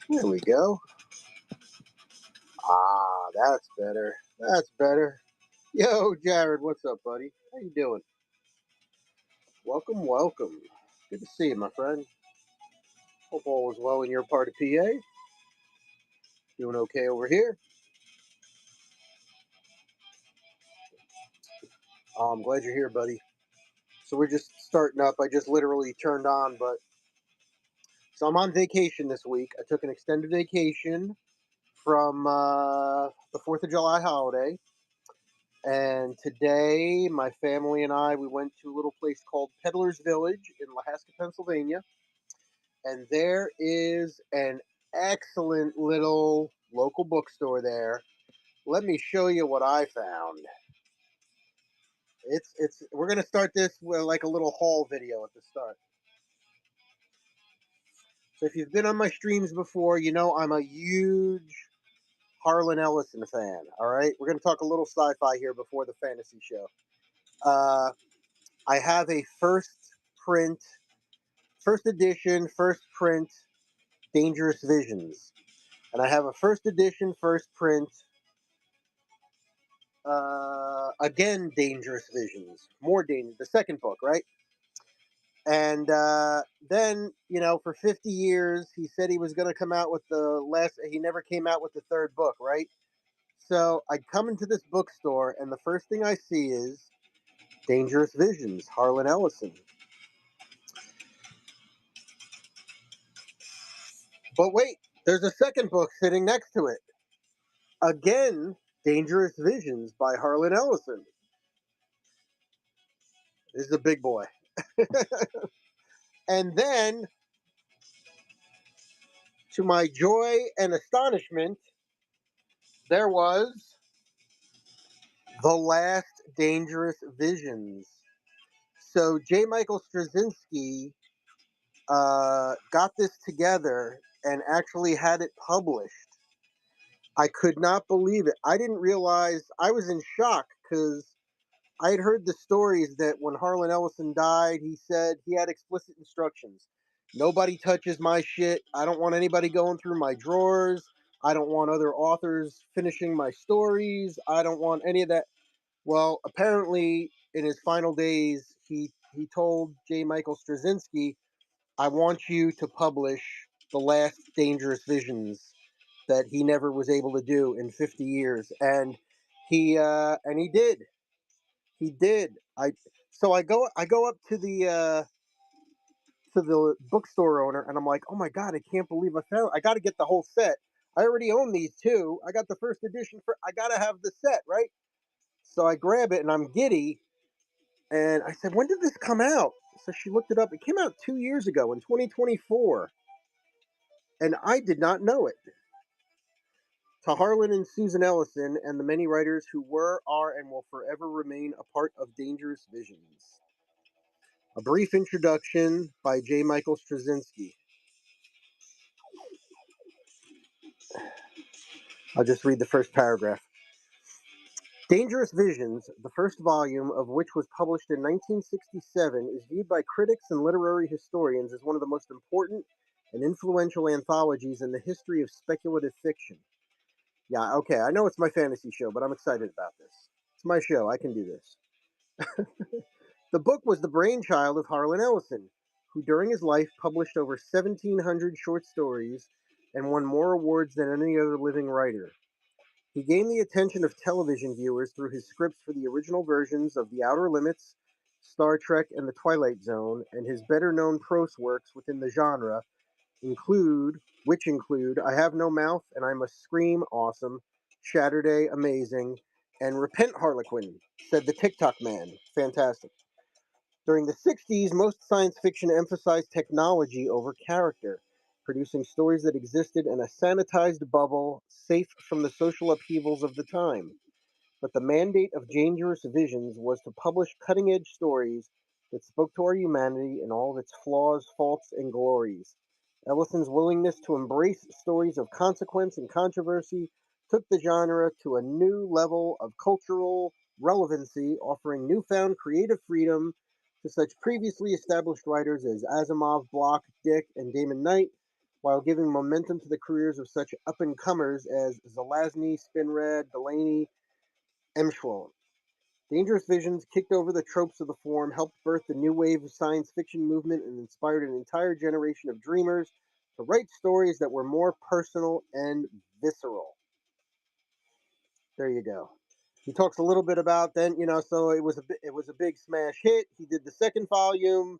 There we go. Ah, that's better. That's better. Yo, Jared, what's up, buddy? How you doing? Welcome, welcome. Good to see you, my friend. Hope all is well in your part of PA. Doing okay over here. I'm glad you're here, buddy. So we're just starting up. I just literally turned on, but so I'm on vacation this week. I took an extended vacation from the 4th of July holiday. And today, my family and I, we went to a little place called Peddler's Village in Lahaska, Pennsylvania. And there is an excellent little local bookstore there. Let me show you what I found. It's we're gonna start this with like a little haul video at the start. So if you've been on my streams before, you know I'm a huge Harlan Ellison fan. All right, we're gonna talk a little sci-fi here before the fantasy show. Uh, I have a print, first edition, first print Dangerous Visions, and I have a first edition, first print again Dangerous Visions, more dangerous, the second book, right? And then, for 50 years, he said he was going to come out with he never came out with the third book, right? So I come into this bookstore, and the first thing I see is Dangerous Visions, Harlan Ellison. But wait, there's a second book sitting next to it. Again, Dangerous Visions by Harlan Ellison. This is a big boy. And then, to my joy and astonishment, there was The Last Dangerous Visions. So J. Michael Straczynski got this together and actually had it published. I could not believe it. I didn't realize. I was in shock because I had heard the stories that when Harlan Ellison died, he said he had explicit instructions. Nobody touches my shit. I don't want anybody going through my drawers. I don't want other authors finishing my stories. I don't want any of that. Well, apparently, in his final days, he told J. Michael Straczynski, "I want you to publish the last Dangerous Visions that he never was able to do in 50 years," and he did. He did. I go up to the bookstore owner, and I'm like, "Oh my god, I can't believe I found. I got to get the whole set. I already own these two. I got the first edition for. I got to have the set, right?" So I grab it, and I'm giddy. And I said, "When did this come out?" So she looked it up. It came out 2 years ago in 2024, and I did not know it. To Harlan and Susan Ellison and the many writers who were, are, and will forever remain a part of Dangerous Visions. A brief introduction by J. Michael Straczynski. I'll just read the first paragraph. Dangerous Visions, the first volume of which was published in 1967, is viewed by critics and literary historians as one of the most important and influential anthologies in the history of speculative fiction. Yeah, okay, I know it's my fantasy show, but I'm excited about this. It's my show, I can do this. The book was the brainchild of Harlan Ellison, who during his life published over 1,700 short stories and won more awards than any other living writer. He gained the attention of television viewers through his scripts for the original versions of The Outer Limits, Star Trek, and The Twilight Zone, and his better known prose works within the genre include I Have No Mouth and I Must Scream Awesome, Shatterday Amazing, and Repent Harlequin, said the TikTok man. Fantastic. During the 60s, most science fiction emphasized technology over character, producing stories that existed in a sanitized bubble, safe from the social upheavals of the time. But the mandate of Dangerous Visions was to publish cutting edge stories that spoke to our humanity in all of its flaws, faults, and glories. Ellison's willingness to embrace stories of consequence and controversy took the genre to a new level of cultural relevancy, offering newfound creative freedom to such previously established writers as Asimov, Block, Dick, and Damon Knight. while giving momentum to the careers of such up-and-comers as Zelazny, Spinrad, Delaney, Emshwell. Dangerous Visions kicked over the tropes of the form, helped birth the new wave of science fiction movement, and inspired an entire generation of dreamers to write stories that were more personal and visceral. There you go. He talks a little bit about then, so it was a big smash hit. He did the second volume.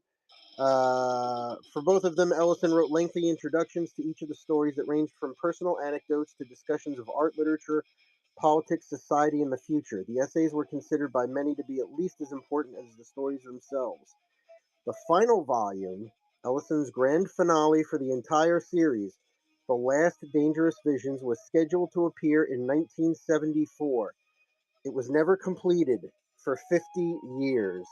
For both of them, Ellison wrote lengthy introductions to each of the stories that ranged from personal anecdotes to discussions of art, literature, politics, society, and the future. The essays were considered by many to be at least as important as the stories themselves. The final volume, Ellison's grand finale for the entire series, The Last Dangerous Visions, was scheduled to appear in 1974. It was never completed for 50 years.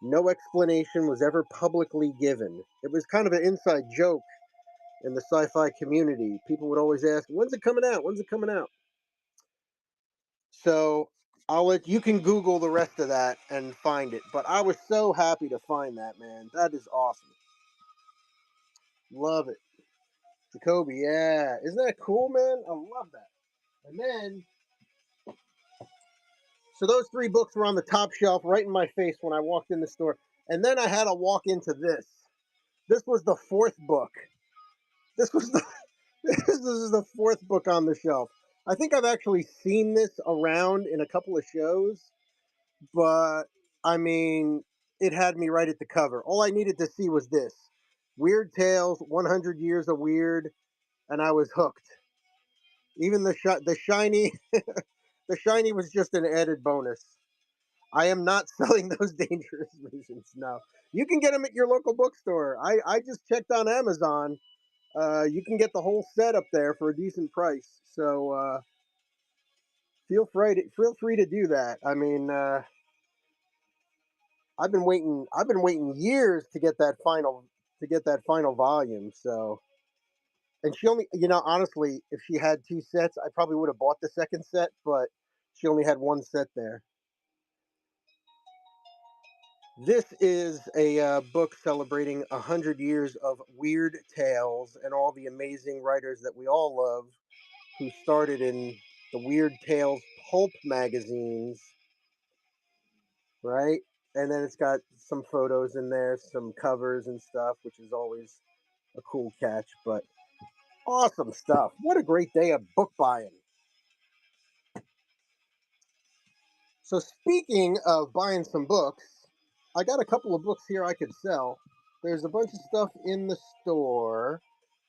No explanation was ever publicly given. It was kind of an inside joke in the sci-fi community. People would always ask, "When's it coming out? When's it coming out?" So you can Google the rest of that and find it. But I was so happy to find that, man. That is awesome. Love it. Jacoby, yeah. Isn't that cool, man? I love that. And then, so those three books were on the top shelf right in my face when I walked in the store. And then I had to walk into this. This was the fourth book. This was the this is the fourth book on the shelf. I think I've actually seen this around in a couple of shows, but I mean, it had me right at the cover. All I needed to see was this: Weird Tales, 100 Years of Weird, and I was hooked. Even the shiny, the shiny was just an added bonus. I am not selling those dangerous visions. No, you can get them at your local bookstore. I just checked on Amazon. You can get the whole set up there for a decent price. So feel free to do that. I mean, I've been waiting years to get that final volume. So, and she only, honestly, if she had two sets, I probably would have bought the second set, but she only had one set there. This is a book celebrating 100 years of weird tales and all the amazing writers that we all love who started in the Weird Tales pulp magazines, right? And then it's got some photos in there, some covers and stuff, which is always a cool catch. But awesome stuff. What a great day of book buying. So, speaking of buying some books, I got a couple of books here I could sell. There's a bunch of stuff in the store.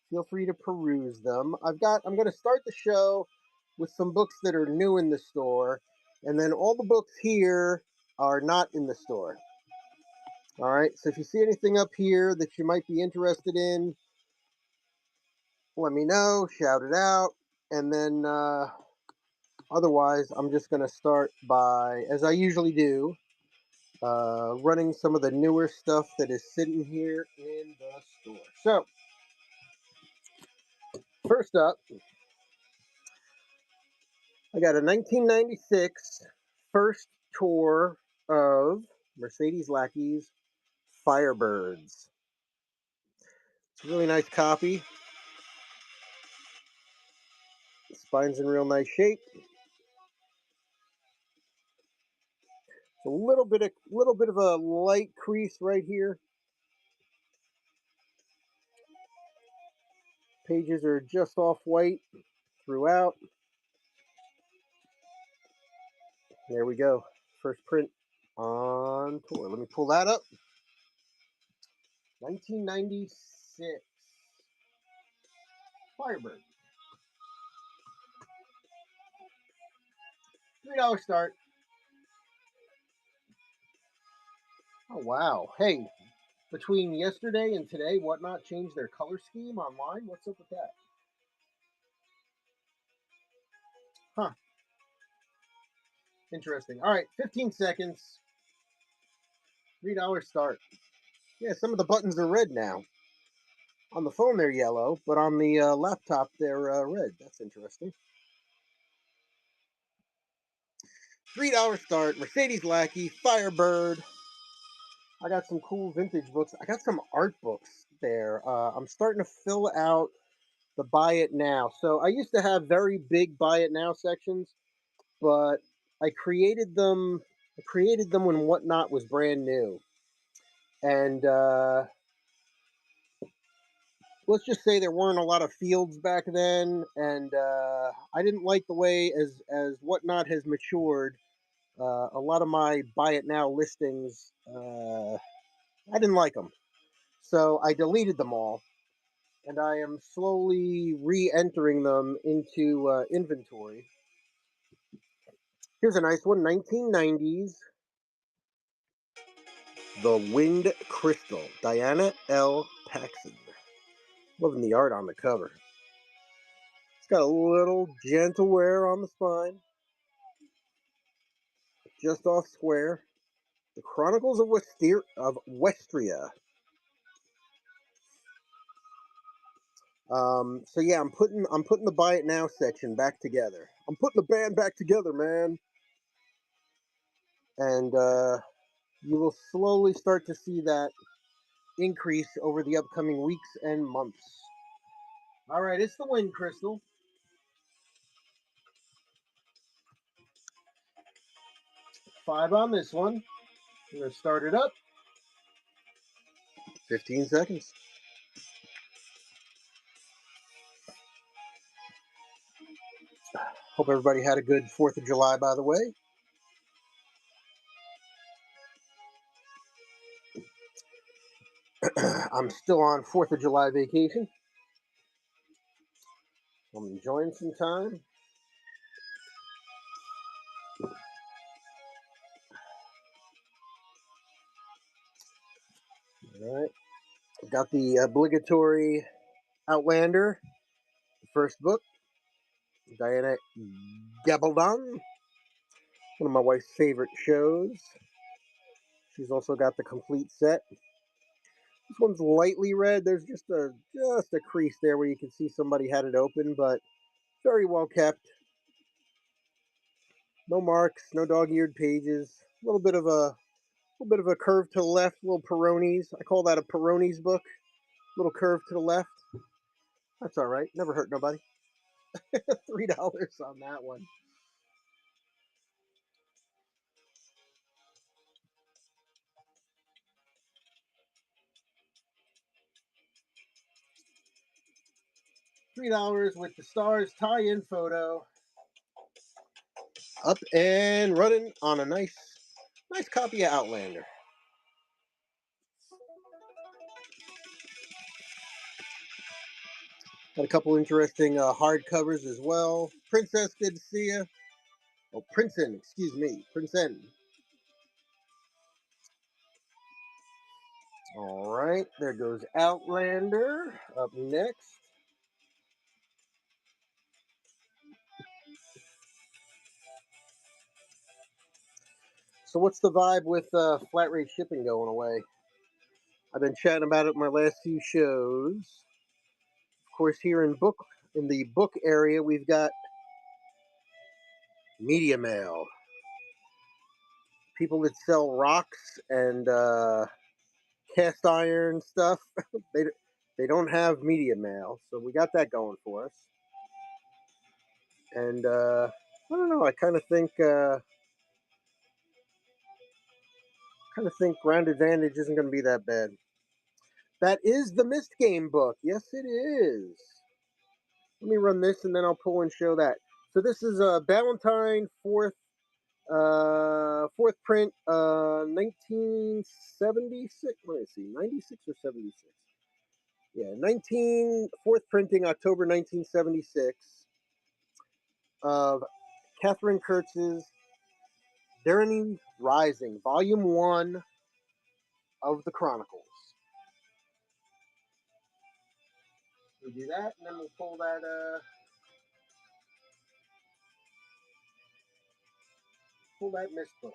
Feel free to peruse them. I'm going to start the show with some books that are new in the store, and then all the books here are not in the store. All right. So if you see anything up here that you might be interested in, let me know, shout it out, and then otherwise, I'm just going to start by, as I usually do, running some of the newer stuff that is sitting here in the store. So, first up, I got a 1996 first tour of Mercedes Lackey's Firebirds. It's a really nice copy. The spine's in real nice shape. It's a little bit of a light crease right here. Pages are just off white throughout. There we go. First print on tour. Let me pull that up. 1996 Firebird. $3 start. Oh wow. Hey, between yesterday and today, Whatnot changed their color scheme online. What's up with that? Huh. Interesting. All right, 15 seconds. $3 start. Yeah, some of the buttons are red now. On the phone, they're yellow, but on the laptop, they're red. That's interesting. $3 start. Mercedes Lackey, Firebird. I got some cool vintage books. I got some art books there. I'm starting to fill out the buy it now. So I used to have very big buy it now sections, but I created them. I created them when Whatnot was brand new, and let's just say there weren't a lot of fields back then, and I didn't like the way as Whatnot has matured. A lot of my buy it now listings, I didn't like them, so I deleted them all, and I am slowly re-entering them into inventory. Here's a nice one, 1990s, The Wind Crystal, Diana L. Paxson. Loving the art on the cover. It's got a little gentle wear on the spine, just off square. The Chronicles of Westria. So yeah, I'm putting the buy it now section back together. I'm putting the band back together, man. And you will slowly start to see that increase over the upcoming weeks and months. All right, it's the Wind Crystal. 5 on this one. I'm gonna start it up. 15 seconds. Hope everybody had a good 4th of July, by the way. I'm still on 4th of July vacation. I'm enjoying some time. All right. Got the obligatory Outlander, the first book. Diana Gabaldon, one of my wife's favorite shows. She's also got the complete set. This one's lightly red. There's just a crease there where you can see somebody had it open, but very well kept. No marks, no dog-eared pages. A little bit of a curve to the left, little Peronis. I call that a Peronis book. Little curve to the left. That's all right. Never hurt nobody. $3 on that one. $3 with the Stars tie-in photo. Up and running on a nice copy of Outlander. Got a couple interesting hardcovers as well. Princess, good to see you. Oh, Princeton, excuse me. Princeton. All right, there goes Outlander. Up next. So what's the vibe with flat rate shipping going away? I've been chatting about it in my last few shows. Of course, here in the book area, we've got Media Mail. People that sell rocks and cast iron stuff. they they don't have Media Mail, so we got that going for us. And I don't know. I kind of think Ground Advantage isn't going to be that bad. That is the Mist Game book. Yes, it is. Let me run this, and then I'll pull and show that. So this is a Ballantine fourth print, 1976. Let me see, 96 or 76. Yeah, 4th printing, October 1976, of Catherine Kurtz's Darren Rising, Volume 1 of the Chronicles. We do that, and then we'll pull that mist book.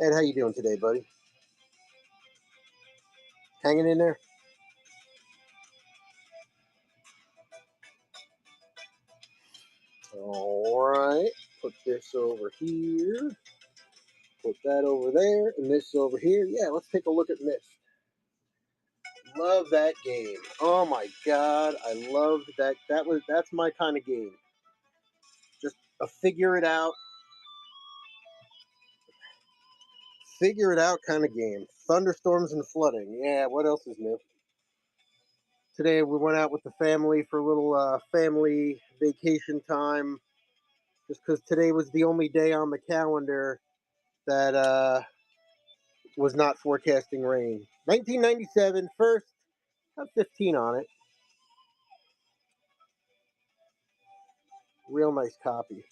Ed, how you doing today, buddy? Hanging in there? All right, put this over here. Put that over there, and this over here. Yeah, let's take a look at Myst. Love that game. Oh my god, I loved that. That's my kind of game. Just a figure it out kind of game. Thunderstorms and flooding. Yeah, what else is new? Today we went out with the family for a little family vacation time. Just because today was the only day on the calendar that was not forecasting rain. 1997, first, have 15 on it. Real nice copy.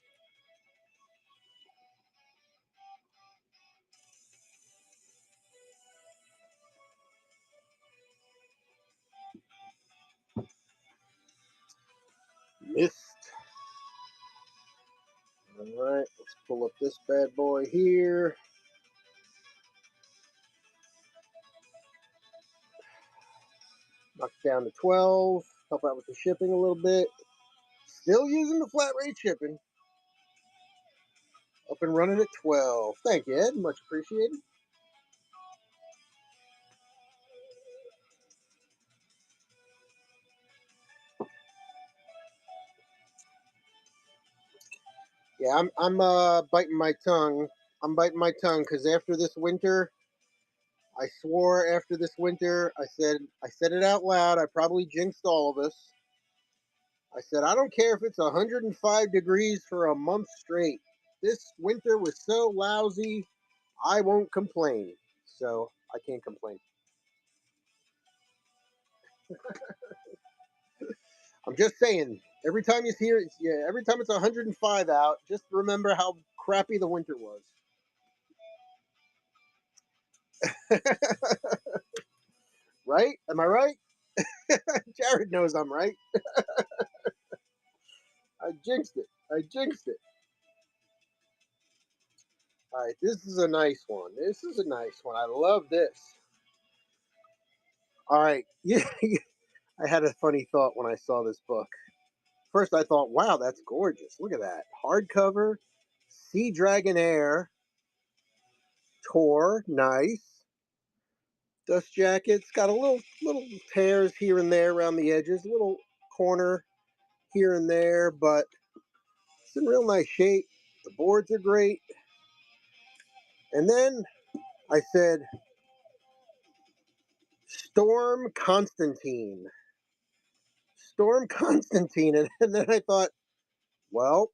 Myst. All right, let's pull up this bad boy here. Knock it down to 12. Help out with the shipping a little bit. Still using the flat rate shipping. Up and running at 12. Thank you, Ed. Much appreciated. Yeah, I'm biting my tongue. I'm biting my tongue because after this winter, I swore after this winter, I said it out loud. I probably jinxed all of us. I said I don't care if it's 105 degrees for a month straight. This winter was so lousy, I won't complain. So I can't complain. I'm just saying. Every time you hear it, yeah, every time it's 105 out, just remember how crappy the winter was. Right? Am I right? Jared knows I'm right. I jinxed it. I jinxed it. All right, this is a nice one. This is a nice one. I love this. All right, yeah, I had a funny thought when I saw this book. First, I thought, wow, that's gorgeous. Look at that. Hardcover, Sea Dragon Air, Tor, nice. Dust jackets, got a little tears here and there around the edges, a little corner here and there, but it's in real nice shape. The boards are great. And then I said, Storm Constantine. Storm Constantine. And then I thought, well,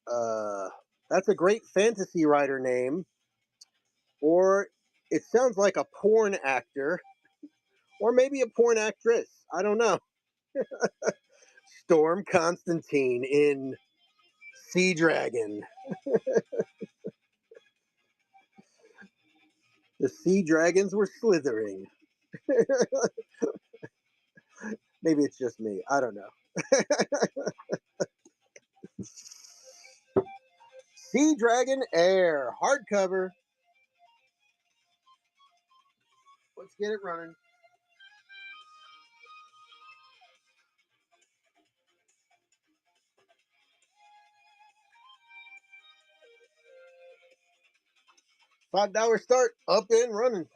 uh, that's a great fantasy writer name. Or it sounds like a porn actor. Or maybe a porn actress. I don't know. Storm Constantine in Sea Dragon. The sea dragons were slithering. Maybe it's just me. I don't know. Sea Dragon Air. Hardcover. Let's get it running. $5 start. Up and running.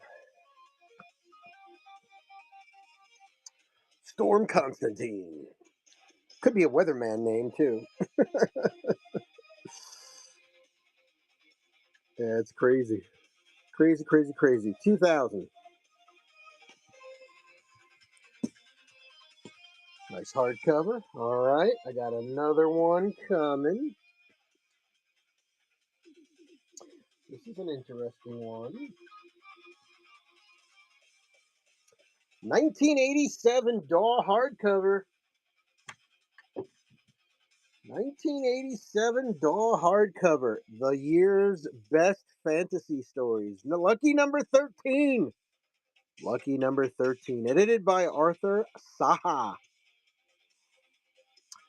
Storm Constantine. Could be a weatherman name, too. Yeah, it's crazy. Crazy, crazy, crazy. 2000. Nice hardcover. All right, I got another one coming. This is an interesting one. 1987 Daw hardcover. 1987 Daw hardcover. The year's best fantasy stories. Lucky number 13. Lucky number 13. Edited by Arthur Saha.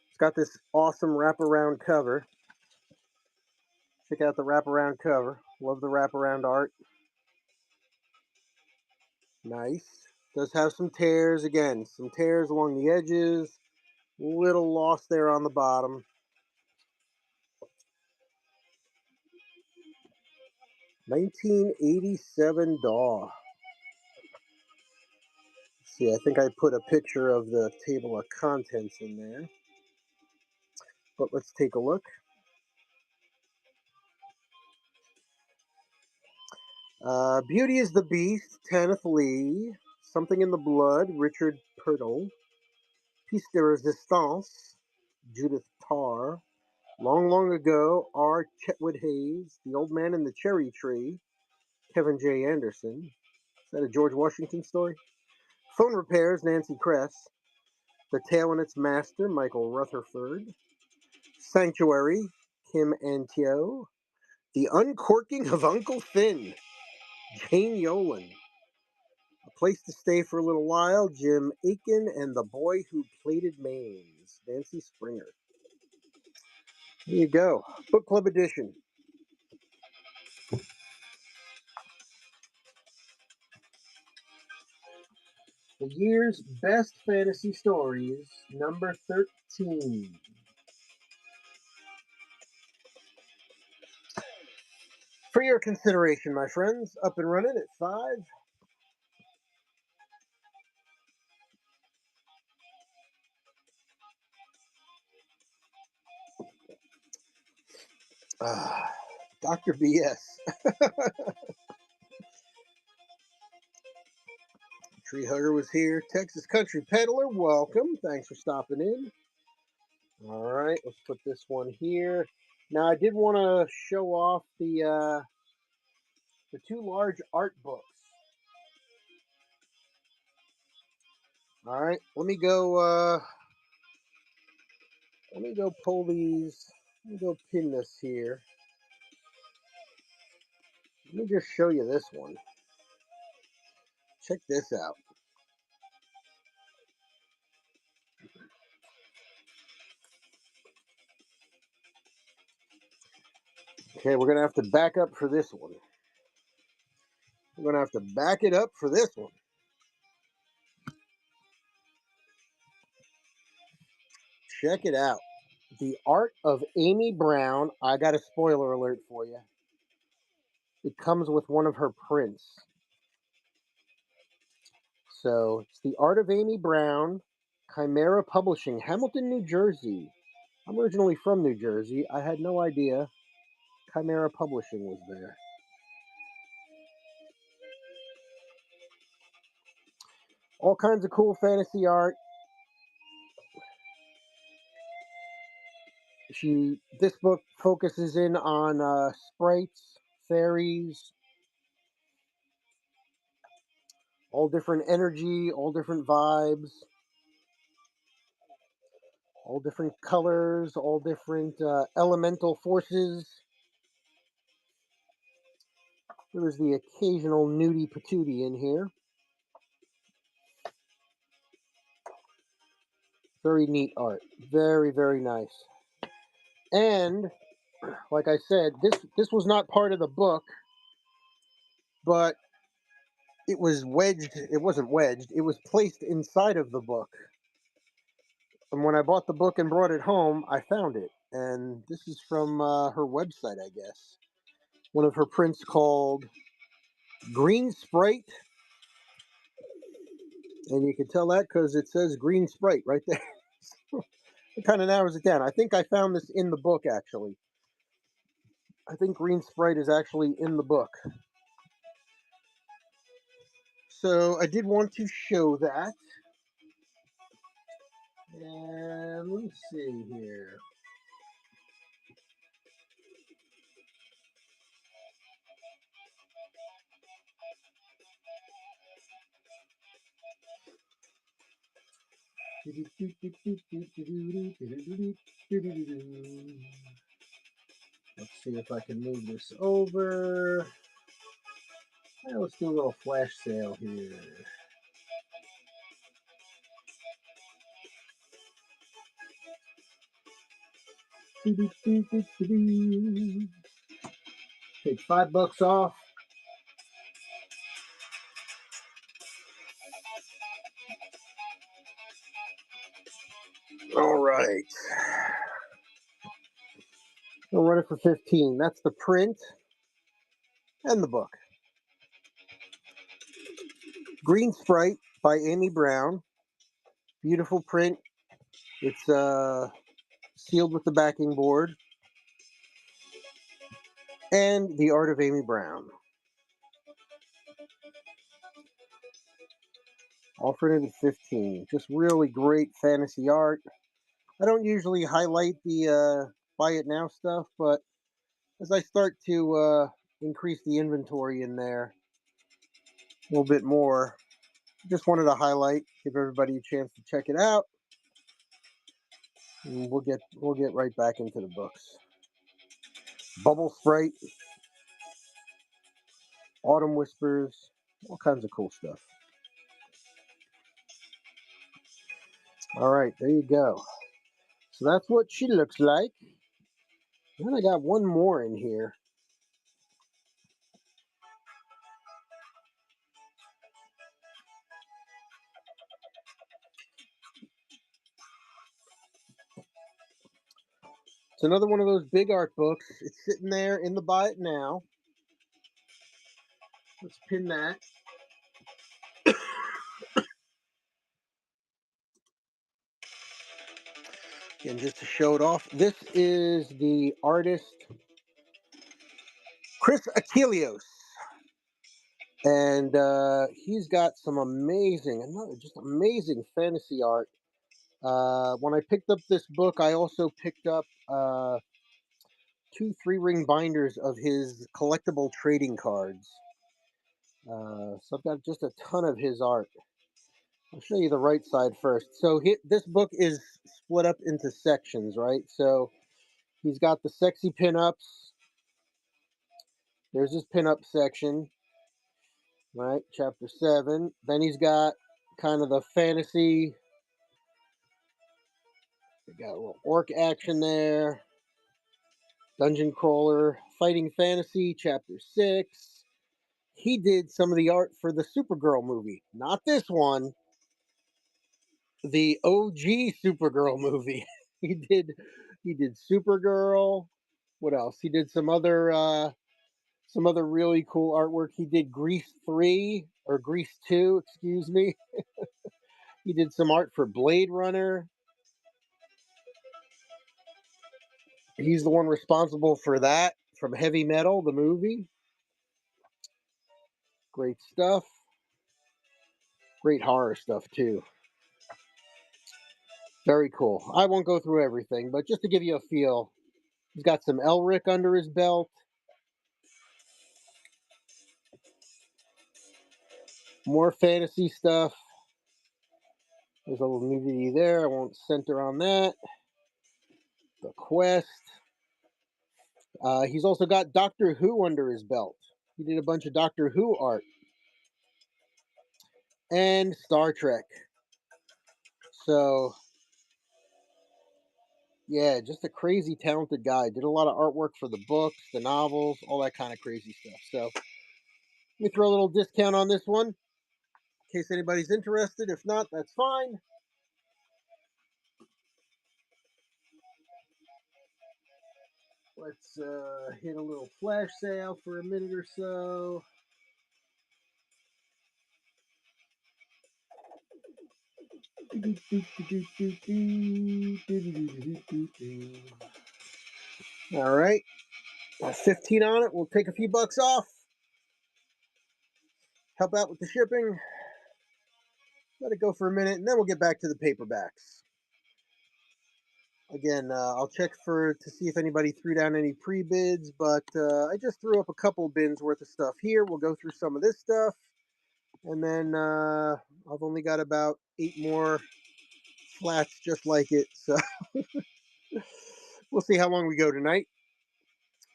It's got this awesome wraparound cover. Check out the wraparound cover. Love the wraparound art. Nice. Does have some tears again. Some tears along the edges. Little lost there on the bottom. 1987 DAW. See, I think I put a picture of the table of contents in there. But let's take a look. Beauty is the Beast, Tanith Lee, Something in the Blood, Richard Purtle, Piece de Resistance, Judith Tarr, Long, Long Ago, R. Chetwood Hayes, The Old Man and the Cherry Tree, Kevin J. Anderson. Is that a George Washington story? Phone Repairs, Nancy Kress, The Tale and Its Master, Michael Rutherford, Sanctuary, Kim Antio, The Uncorking of Uncle Finn, Jane Yolen, A Place to Stay for a Little While, Jim Aiken, and The Boy Who Plaited Manes, Nancy Springer. There you go. Book Club edition. The year's best fantasy stories, number 13. For your consideration, my friends, up and running at 5. Dr. BS. Tree Hugger was here. Texas Country Peddler, welcome. Thanks for stopping in. All right, let's put this one here. Now, I did want to show off the 2 large art books. All right, let me go pull these. Let me go pin this here. Let me just show you this one. Check this out. Okay, we're going to have to back up for this one. We're going to have to back it up for this one. Check it out. The Art of Amy Brown. I got a spoiler alert for you. It comes with one of her prints. So it's The Art of Amy Brown, Chimera Publishing, Hamilton, New Jersey. I'm originally from New Jersey. I had no idea Chimera Publishing was there. All kinds of cool fantasy art. This book focuses in on sprites, fairies, all different energy, all different vibes, all different colors, all different elemental forces. There's the occasional nudie patootie in here. Very neat art. Very, very nice. And like I said, this was not part of the book, but it was wedged. It wasn't wedged. It was placed inside of the book. And when I bought the book and brought it home, I found it. And this is from her website, I guess. One of her prints called Green Sprite. And you can tell that because it says Green Sprite right there. It kind of narrows it down. I think I found this in the book, actually. I think Green Sprite is actually in the book. So I did want to show that. And let me see here. Let's see if I can move this over. Let's do a little flash sale here. Take $5 off. All right. We'll run it for 15. That's the print. and the book. Green Sprite by Amy Brown. Beautiful print. It's sealed with the backing board. And The Art of Amy Brown. Offered it at 15. Just really great fantasy art. I don't usually highlight the buy it now stuff, but as I start to increase the inventory in there a little bit more, just wanted to highlight, give everybody a chance to check it out. And we'll get right back into the books. Bubble Sprite, Autumn Whispers, all kinds of cool stuff. All right, there you go. So that's what she looks like. Then I got one more in here. It's another one of those big art books. It's sitting there in the buy it now. Let's pin that. Again, just to show it off, this is the artist Chris Achilleos. And he's got some just amazing fantasy art. When I picked up this book, I also picked up 2 3-ring binders of his collectible trading cards. So I've got just a ton of his art. I'll show you the right side first. So this book is split up into sections, right? So he's got the sexy pinups. There's his pinup section, right? Chapter 7. Then he's got kind of the fantasy. We got a little orc action there. Dungeon Crawler, Fighting Fantasy, Chapter 6. He did some of the art for the Supergirl movie. Not this one, the OG Supergirl movie. he did Supergirl. What else? He did some other really cool artwork. He did Grease 3 or Grease 2, excuse me. He did some art for Blade Runner. He's the one responsible for that from Heavy Metal, the movie. Great stuff. Great horror stuff too. Very cool. I won't go through everything, but just to give you a feel, he's got some Elric under his belt. More fantasy stuff. There's a little nudity there. I won't center on that. The Quest. He's also got Doctor Who under his belt. He did a bunch of Doctor Who art. And Star Trek. So, yeah, just a crazy talented guy. Did a lot of artwork for the books, the novels, all that kind of crazy stuff. So, let me throw a little discount on this one in case anybody's interested. If not, that's fine. Let's hit a little flash sale for a minute or so. All right. 15 on it. We'll take a few bucks off. Help out with the shipping. Let it go for a minute, and then we'll get back to the paperbacks. Again, I'll check to see if anybody threw down any pre-bids, but I just threw up a couple bins worth of stuff here. We'll go through some of this stuff, and then I've only got about 8 more flats just like it, so we'll see how long we go tonight.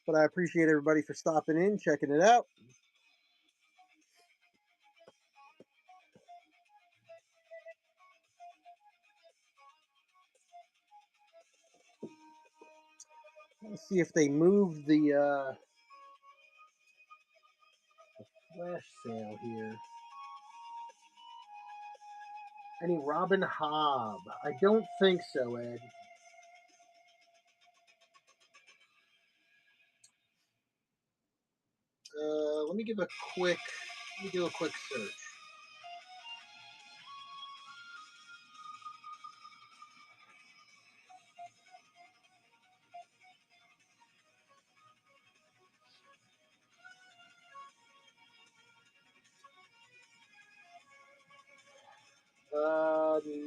But I appreciate everybody for stopping in, checking it out. Let's see if they moved the flash sale here. Any Robin Hobb? I don't think so, Ed. Let me give a quick. Let me do a quick search.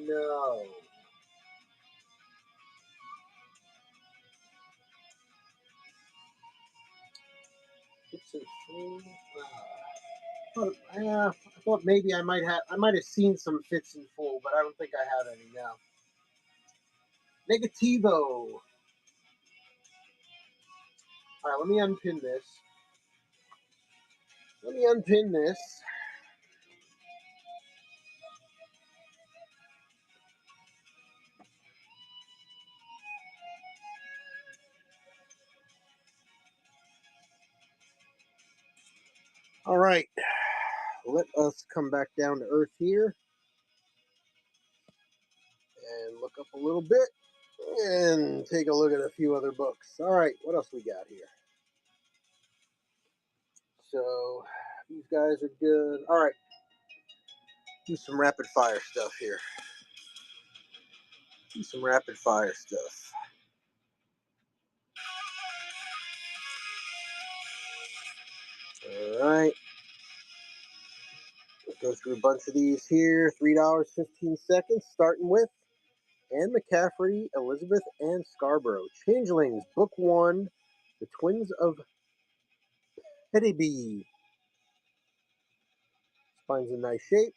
No. It's a full. I thought maybe I might have seen some fits in full, but I don't think I have any now. Negativo. All right, let me unpin this. Let me unpin this. All right, let us come back down to earth here and look up a little bit and take a look at a few other books. All right, what else we got here? So these guys are good. All right, do some rapid fire stuff here. Do some rapid fire stuff. All right. Let's go through a bunch of these here. $3.15, starting with Anne McCaffrey, Elizabeth Ann Scarborough. Changelings, Book 1, The Twins of Pettibee. Spine's in nice shape.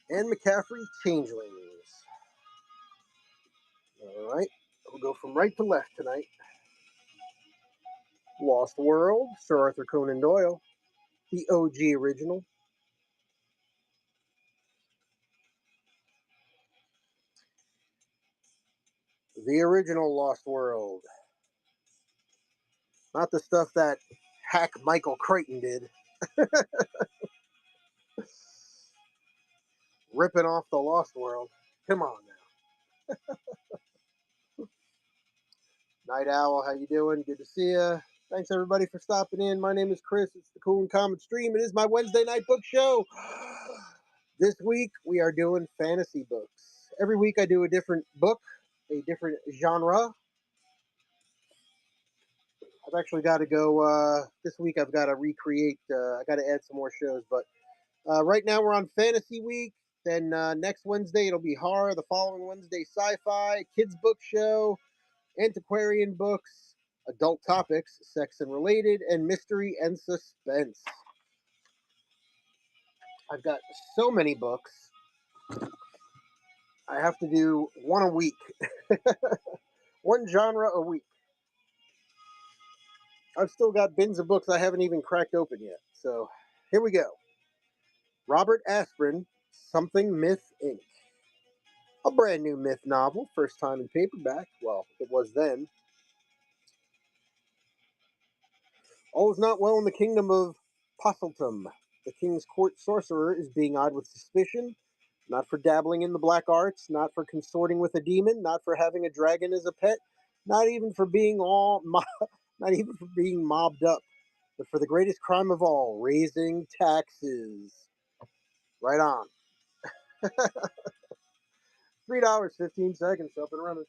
Anne McCaffrey, Changelings. All right. We'll go from right to left tonight. Lost World, Sir Arthur Conan Doyle. The OG original. The original Lost World. Not the stuff that hack Michael Crichton did. Ripping off the Lost World. Come on now. Night Owl, how you doing? Good to see you. Thanks everybody for stopping in. My name is Chris. It's the Cool and Common Stream. It is my Wednesday night book show. This week we are doing fantasy books. Every week I do a different book, a different genre. I've actually got to go. This week I've got to recreate. I got to add some more shows, but right now we're on Fantasy Week. Then next Wednesday it'll be horror. The following Wednesday, sci-fi, kids book show, antiquarian books, adult topics, sex and related, and mystery and suspense. I've got so many books. I have to do one a week, one genre a week. I've still got bins of books I haven't even cracked open yet. So here we go. Robert Asprin, Something Myth Inc. A brand new myth novel, first time in paperback. Well, it was then. All is not well in the kingdom of Posseltum. The king's court sorcerer is being eyed with suspicion, not for dabbling in the black arts, not for consorting with a demon, not for having a dragon as a pet, not even for being not even for being mobbed up, but for the greatest crime of all, raising taxes. Right on. $3.15, up and running.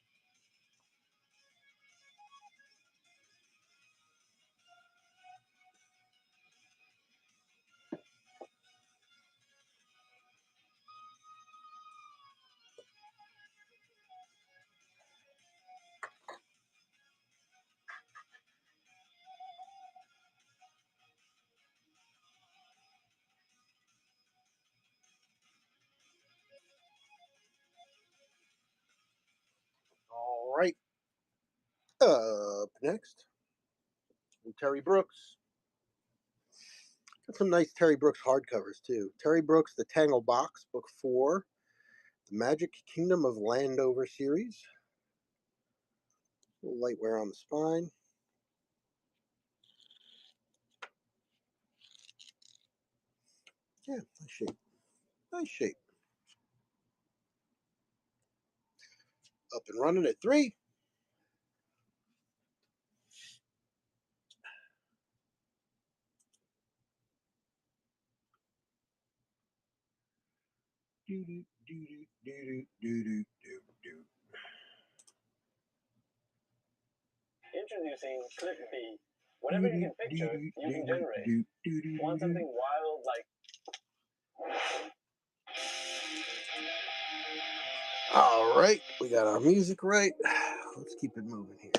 All right. Up next, Terry Brooks. Got some nice Terry Brooks hardcovers too. Terry Brooks, The Tangle Box, Book 4, The Magic Kingdom of Landover series. A little light wear on the spine. Yeah, nice shape. Nice shape. Up and running at 3. Introducing Clip B. Whatever you can picture, you can generate. Want something wild like... All right, we got our music right. Let's keep it moving here.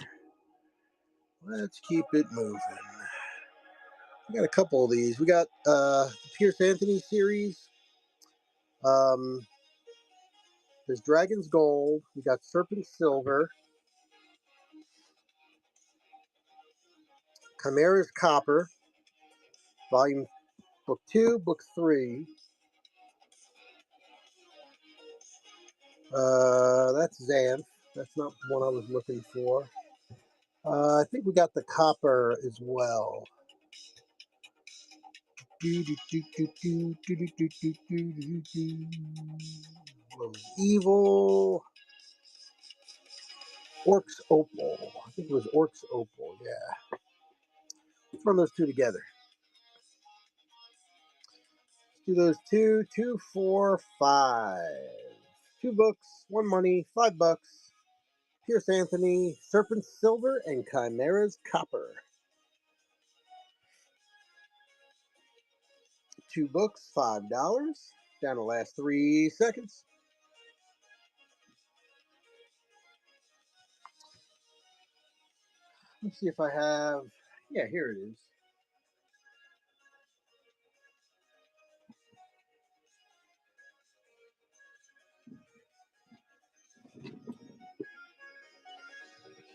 Let's keep it moving. We got a couple of these. We got the Pierce Anthony series. There's Dragon's Gold. We got Serpent Silver. Chimera's Copper. Volume Book 2, Book 3. That's Xanth. That's not the one I was looking for. I think we got the Copper as well. Evil. Orcs Opal. I think it was Orcs Opal, yeah. Let's run those two together. Let's do those two. 2, 4, 5. 2 books, 1 money, $5. Pierce Anthony, Serpent Silver, and Chimera's Copper. 2 books, $5. Down the last 3 seconds. Let's see if I have. Yeah, here it is.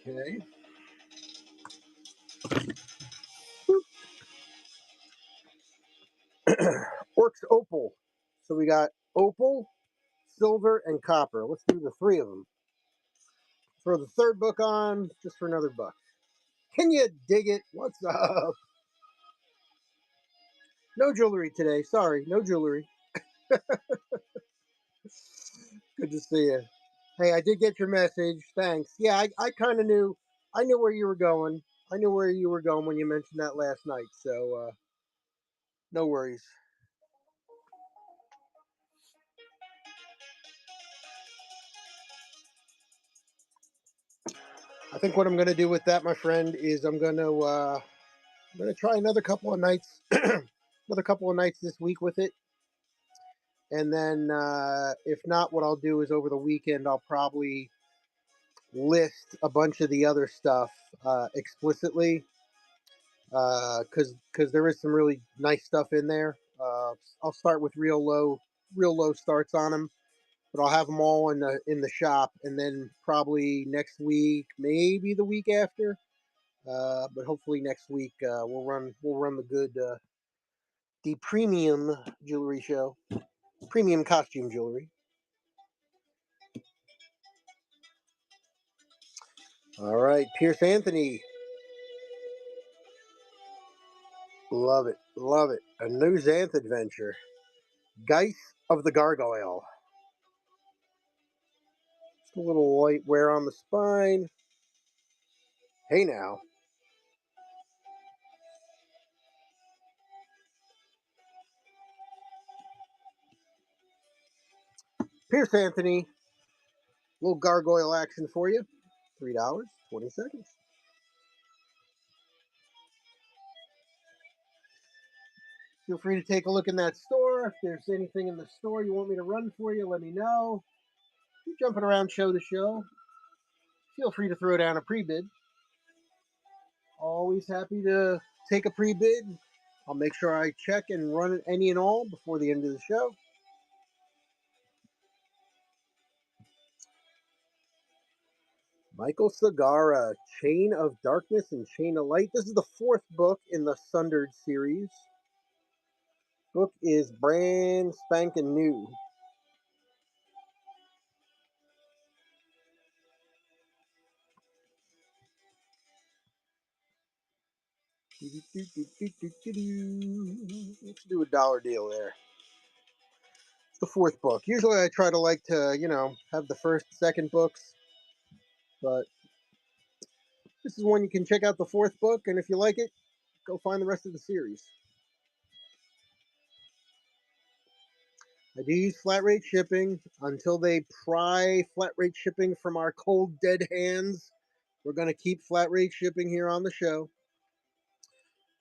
Okay. Orcs Opal. So we got Opal, Silver, and Copper. Let's do the 3 of them. Throw the 3rd book on just for another buck. Can you dig it? What's up? No jewelry today. Sorry, no jewelry. Good to see you. Hey, I did get your message. Thanks. Yeah, I kind of knew. I knew where you were going. I knew where you were going when you mentioned that last night. So, no worries. I think what I'm going to do with that, my friend, is I'm going to try another couple of nights, another couple of nights this week with it, and then if not, what I'll do is over the weekend I'll probably list a bunch of the other stuff explicitly because there is some really nice stuff in there. I'll start with real low starts on them, but I'll have them all in the shop, and then probably next week, maybe the week after. But hopefully next week we'll run the premium jewelry show, premium costume jewelry. All right, Pierce Anthony, love it, love it. A new Xanth adventure, Geist of the Gargoyle. Just a little light wear on the spine. Hey now. Pierce Anthony, little gargoyle action for you. $3, 20 seconds. Feel free to take a look in that store. If there's anything in the store you want me to run for you, let me know. Keep jumping around show to show. Feel free to throw down a pre-bid. Always happy to take a pre-bid. I'll make sure I check and run any and all before the end of the show. Michael Sagara, Chain of Darkness and Chain of Light. This is the 4th book in the Sundered series. Book is brand spanking new. Let's do a dollar deal there. It's the 4th book. Usually I try to have the first, second books but this is one you can check out the 4th book, and if you like it, go find the rest of the series. I do use flat rate shipping until they pry flat rate shipping from our cold, dead hands. We're going to keep flat rate shipping here on the show.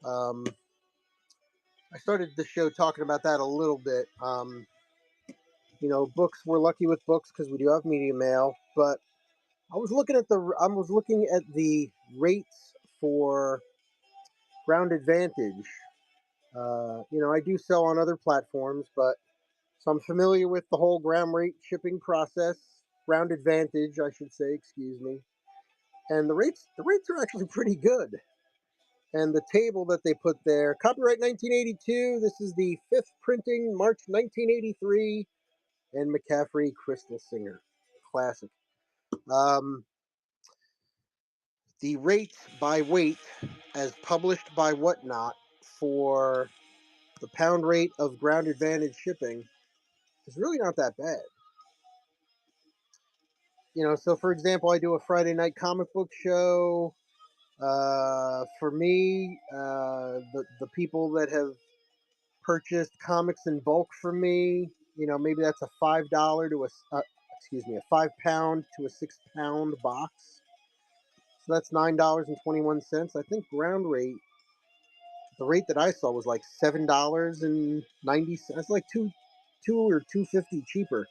I started the show talking about that a little bit. Books. We're lucky with books because we do have media mail. But I was looking at the rates for Ground Advantage. I do sell on other platforms, but so I'm familiar with the whole ground rate shipping process. Ground Advantage, I should say. Excuse me. And the rates are actually pretty good. And the table that they put there, copyright 1982. This is the 5th printing, March 1983, and McCaffrey Crystal Singer, classic. The rate by weight, as published by Whatnot, for the pound rate of Ground Advantage shipping is really not that bad. So for example, I do a Friday night comic book show. For me, the people that have purchased comics in bulk from me, maybe that's a $5 to a £5 to a £6 box. So that's $9.21. I think ground rate, the rate that I saw was like $7.90. That's like two or $2.50 cheaper.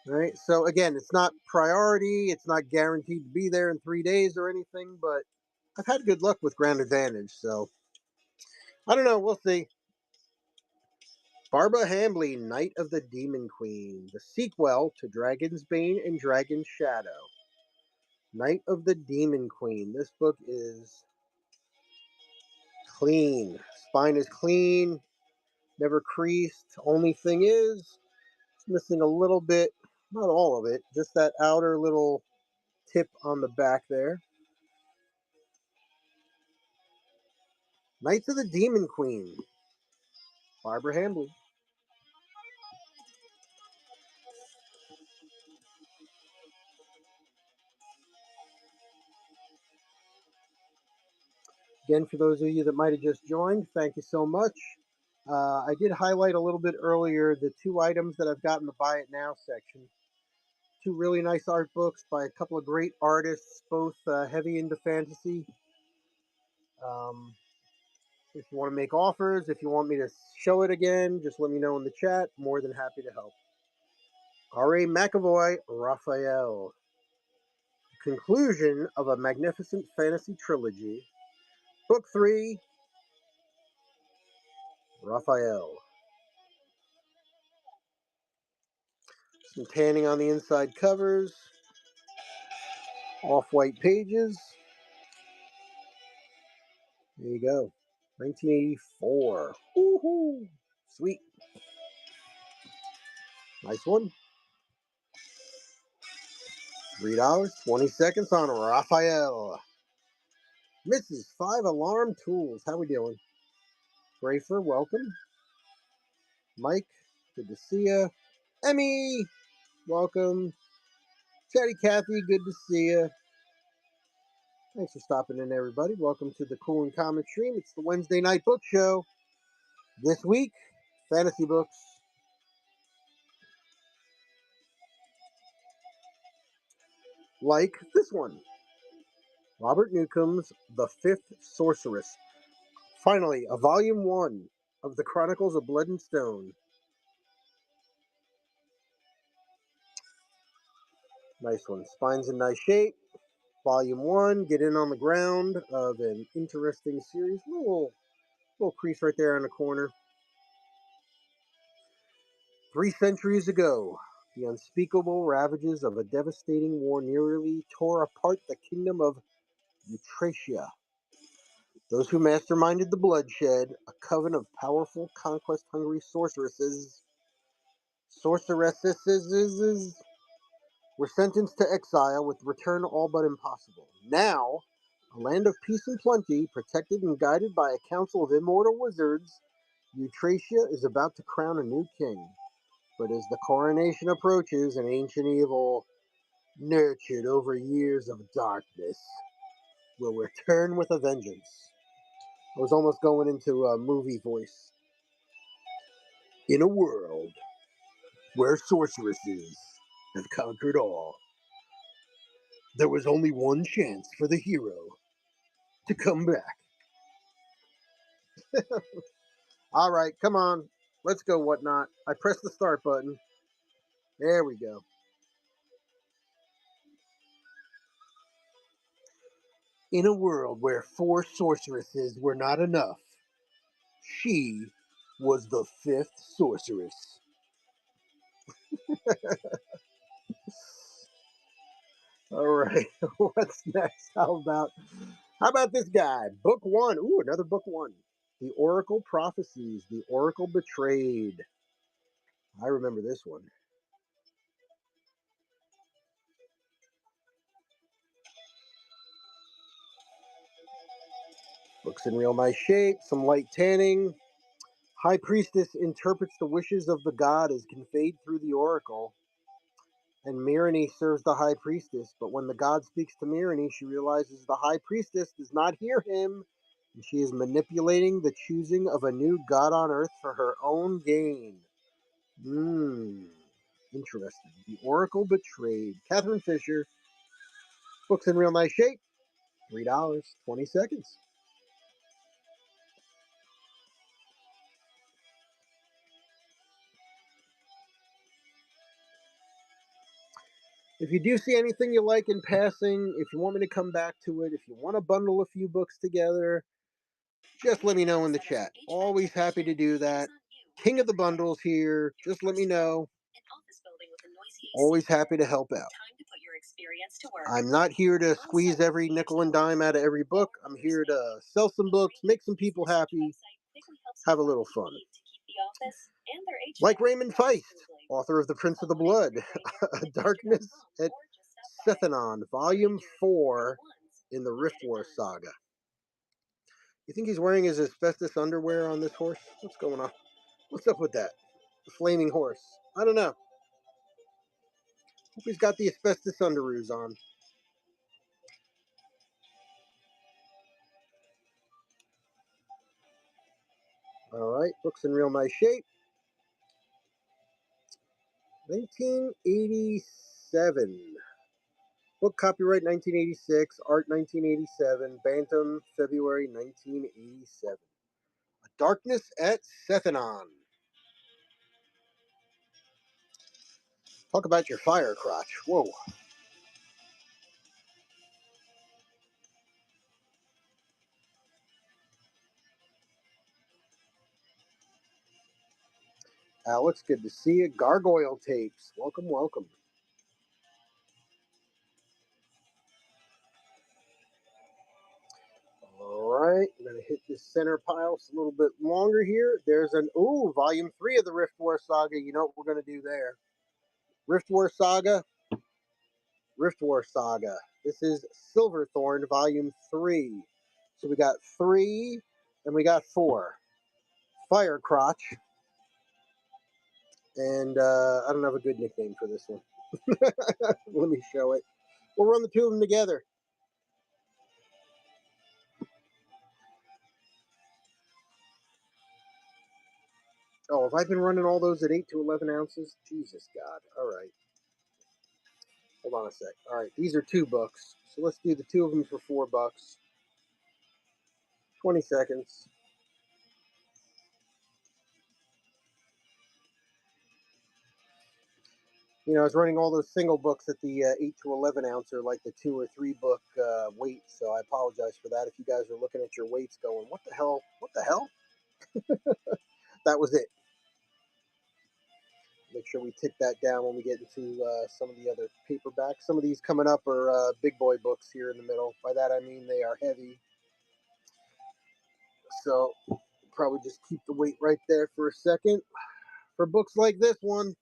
Right. So again, it's not priority. It's not guaranteed to be there in 3 days or anything. But I've had good luck with Ground Advantage. So I don't know. We'll see. Barbara Hambly, Knight of the Demon Queen, the sequel to Dragon's Bane and Dragon's Shadow. Knight of the Demon Queen. This book is clean. Spine is clean, never creased. Only thing is, it's missing a little bit, not all of it, just that outer little tip on the back there. Knights of the Demon Queen. Barbara Hambly. Again, for those of you that might have just joined, thank you so much. I did highlight a little bit earlier the 2 items that I've got in the Buy It Now section. 2 really nice art books by a couple of great artists, both heavy into fantasy. If you want to make offers, if you want me to show it again, just let me know in the chat. More than happy to help. R.A. McAvoy, Raphael. Conclusion of a magnificent fantasy trilogy. Book 3, Raphael. Some tanning on the inside covers. Off-white pages. There you go. 1984. Woohoo! Sweet. Nice one. $3, 20 seconds on Raphael. Mrs. 5 Alarm Tools. How we doing? Grafer, welcome. Mike, good to see you. Emmy, welcome. Chatty Cathy, good to see you. Thanks for stopping in, everybody. Welcome to the Cool and Comic Stream. It's the Wednesday night book show. This week, fantasy books. Like this one. Robert Newcomb's The Fifth Sorceress. Finally, a volume 1 of the Chronicles of Blood and Stone. Nice one. Spine's in nice shape. Volume 1, get in on the ground of an interesting series. Little crease right there on the corner. 3 centuries ago, the unspeakable ravages of a devastating war nearly tore apart the kingdom of Eutracia. Those who masterminded the bloodshed, a coven of powerful, conquest-hungry sorceresses, were sentenced to exile with return all but impossible. Now, a land of peace and plenty, protected and guided by a council of immortal wizards, Eutracia is about to crown a new king. But as the coronation approaches, an ancient evil nurtured over years of darkness, will return with a vengeance. I was almost going into a movie voice. In a world where sorceresses have conquered all, there was only one chance for the hero to come back. All right, come on. Let's go, Whatnot. I pressed the start button. There we go. In a world where 4 sorceresses were not enough, she was the 5th sorceress. All right, what's next? How about this guy? Book 1. Ooh, another book 1. The Oracle Prophecies. The Oracle Betrayed. I remember this one. Looks in real nice shape. Some light tanning. High Priestess interprets the wishes of the god as conveyed through the oracle, and Mirani serves the High Priestess. But when the god speaks to Mirani, she realizes the High Priestess does not hear him, and she is manipulating the choosing of a new god on Earth for her own gain. Interesting. The Oracle Betrayed. Catherine Fisher. Books in real nice shape. $3, 20 seconds. If you do see anything you like in passing, if you want me to come back to it, if you want to bundle a few books together, just let me know in the chat. Always happy to do that. King of the bundles here. Just let me know. Always happy to help out. I'm not here to squeeze every nickel and dime out of every book. I'm here to sell some books, make some people happy, have a little fun. Like Raymond Feist, author of The Prince of the Blood, Darkness at Sethanon, Volume 4 in the Riftwar Saga. You think he's wearing his asbestos underwear on this horse? What's going on? What's up with that? The flaming horse. I don't know. Hope he's got the asbestos underoos on. Alright, book's in real nice shape. 1987. Book copyright 1986, art 1987, Bantam, February 1987. A Darkness at Sethanon. Talk about your fire crotch. Whoa. Alex, good to see you. Gargoyle Tapes. Welcome, welcome. Alright, I'm going to hit this center pile. It's a little bit longer here. There's volume 3 of the Riftwar Saga. You know what we're going to do there. Riftwar Saga. This is Silverthorn, volume 3. So we got 3 and we got 4. Fire crotch. And I don't have a good nickname for this one. Let me show it. We'll run the two of them together. Oh, have I been running all those at 8 to 11 ounces? Jesus God. All right. Hold on a sec. All right, these are 2 books. So let's do the 2 of them for $4. 20 seconds. You know, I was running all those single books at the 8 to 11 ouncer, like the 2 or 3 book weight. So I apologize for that. If you guys are looking at your weights going, what the hell? What the hell? That was it. Make sure we tick that down when we get into some of the other paperbacks. Some of these coming up are big boy books here in the middle. By that I mean they are heavy. So probably just keep the weight right there for a second. For books like this one,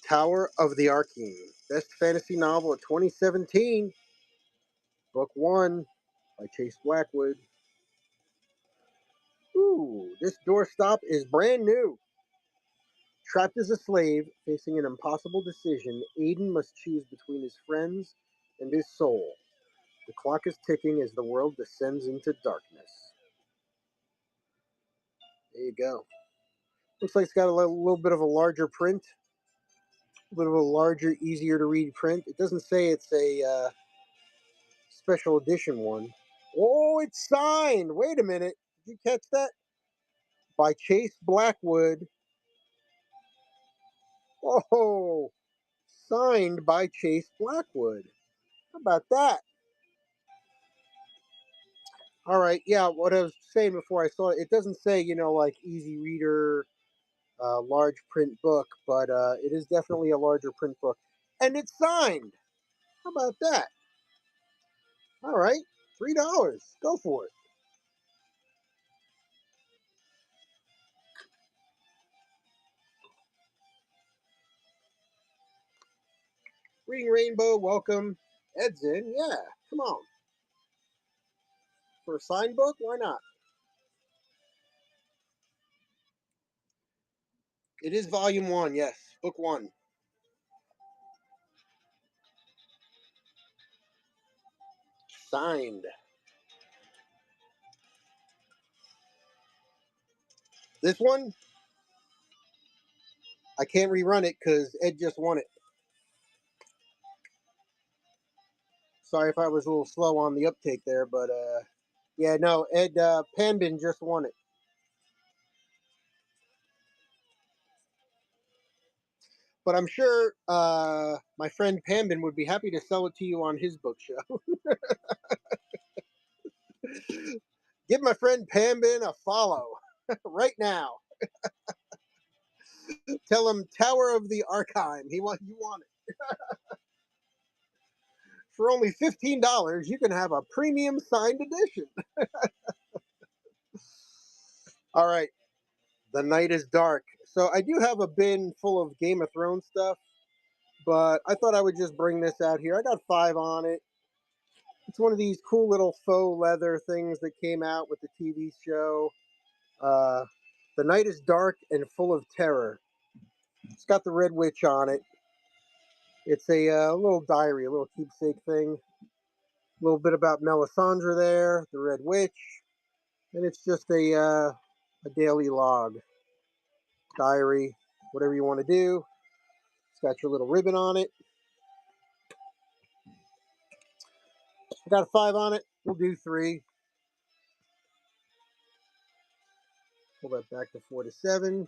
Tower of the Arcane, best fantasy novel of 2017, book 1 by Chase Blackwood. Ooh, this doorstop is brand new. Trapped as a slave, facing an impossible decision, Aiden must choose between his friends and his soul. The clock is ticking as the world descends into darkness. There you go. Looks like it's got a little bit of a larger print, a bit of a larger, easier to read print. It doesn't say it's a special edition one. Oh, it's signed. Wait a minute. Did you catch that? By Chase Blackwood. Oh, signed by Chase Blackwood. How about that? All right. Yeah, what I was saying before I saw it, it doesn't say, like easy reader, large print book, but it is definitely a larger print book. And it's signed. How about that? All right. $3. Go for it. Reading Rainbow, welcome. Ed's in. Yeah, come on. For a signed book, why not? It is volume one, yes. Book one. Signed. This one, I can't rerun it because Ed just won it. Sorry if I was a little slow on the uptake there, but yeah, no, Ed Panbin just won it. But I'm sure my friend Panbin would be happy to sell it to you on his book show. Give my friend Panbin a follow right now. Tell him Tower of the Archive. You want it. For only $15, you can have a premium signed edition. All right. The Night is Dark. So I do have a bin full of Game of Thrones stuff, but I thought I would just bring this out here. I got 5 on it. It's one of these cool little faux leather things that came out with the TV show. Uh, the Night is Dark and Full of Terror. It's got the Red Witch on it. It's a little diary, a little keepsake thing. A little bit about Melisandre there, the Red Witch, and it's just a daily log, diary, whatever you want to do. It's got your little ribbon on it. I got a 5 on it. We'll do 3. Pull that back to 4 to 7.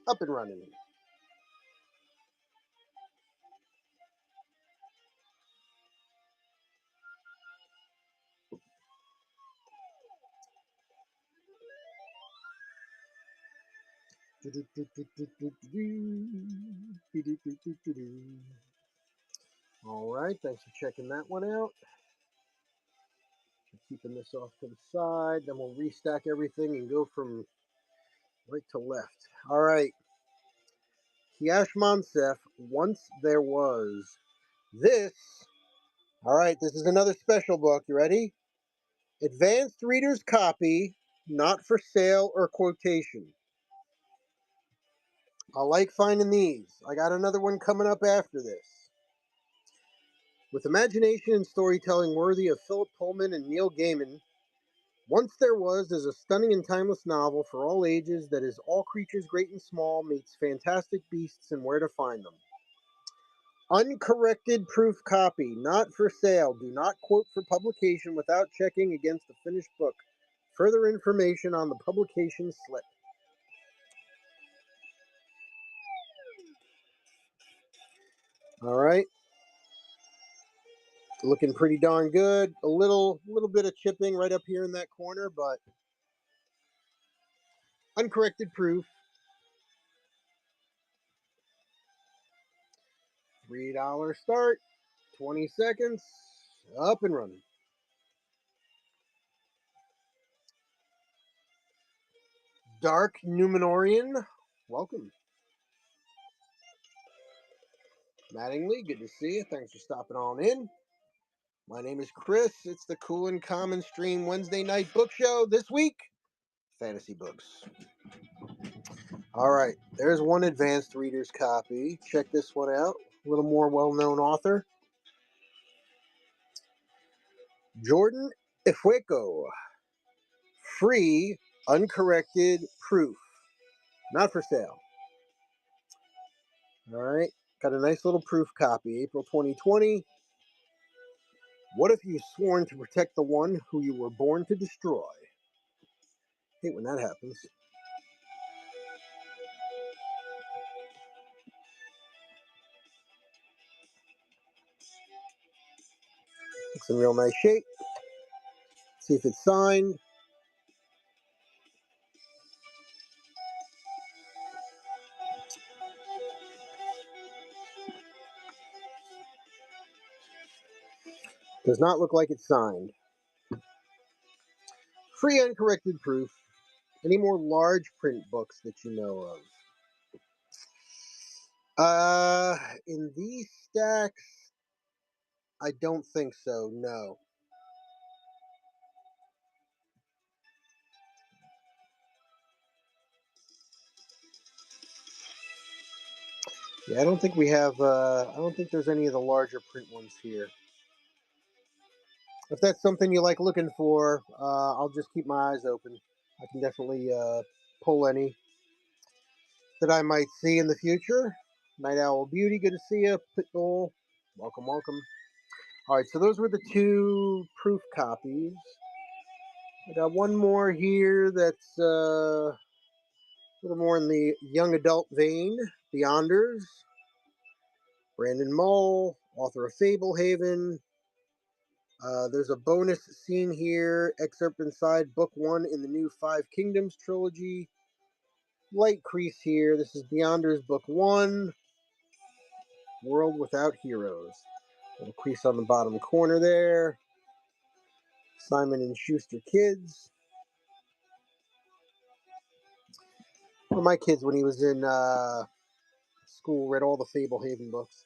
Up and running. All right, thanks for checking that one out. Keeping this off to the side, then we'll restack everything and go from right to left. All right, Kiash Monsef, Once There Was. This, all right, this is another special book. You ready? Advanced Reader's Copy, not for sale or quotation. I like finding these. I got another one coming up after this. With imagination and storytelling worthy of Philip Pullman and Neil Gaiman, Once There Was is a stunning and timeless novel for all ages that is all creatures great and small meets fantastic beasts and where to find them. Uncorrected proof copy, not for sale. Do not quote for publication without checking against the finished book. Further information on the publication slip. All right. Looking pretty darn good. A little bit of chipping right up here in that corner, but uncorrected proof. $3 start. 20 seconds. Up and running. Dark Numenorian, welcome. Mattingly, good to see you. Thanks for stopping on in. My name is Chris. It's the Cool and Common Stream Wednesday night book show. This week, fantasy books. All right, there's one advanced reader's copy. Check this one out. A little more well-known author, Jordan Ifueko. Free, uncorrected proof. Not for sale. All right, got a nice little proof copy. April 2020. What if you sworn to protect the one who you were born to destroy? Hate when that happens. Looks in real nice shape. See if it's signed. Does not look like it's signed. Free uncorrected proof. Any more large print books that you know of? In these stacks, I don't think so, no. Yeah, I don't think we have, I don't think there's any of the larger print ones here. If that's something you like looking for, I'll just keep my eyes open. I can definitely pull any that I might see in the future. Night Owl Beauty, good to see you. Pitbull, welcome, welcome. All right, so those were the two proof copies. I got one more here that's a little more in the young adult vein. Beyonders. Brandon Mull, author of Fablehaven. There's a bonus scene here, excerpt inside book 1 in the new Five Kingdoms trilogy. Light crease here. This is Beyonders book 1, World Without Heroes. Little crease on the bottom corner there. Simon and Schuster Kids. One of my kids, when he was in school, read all the Fablehaven books.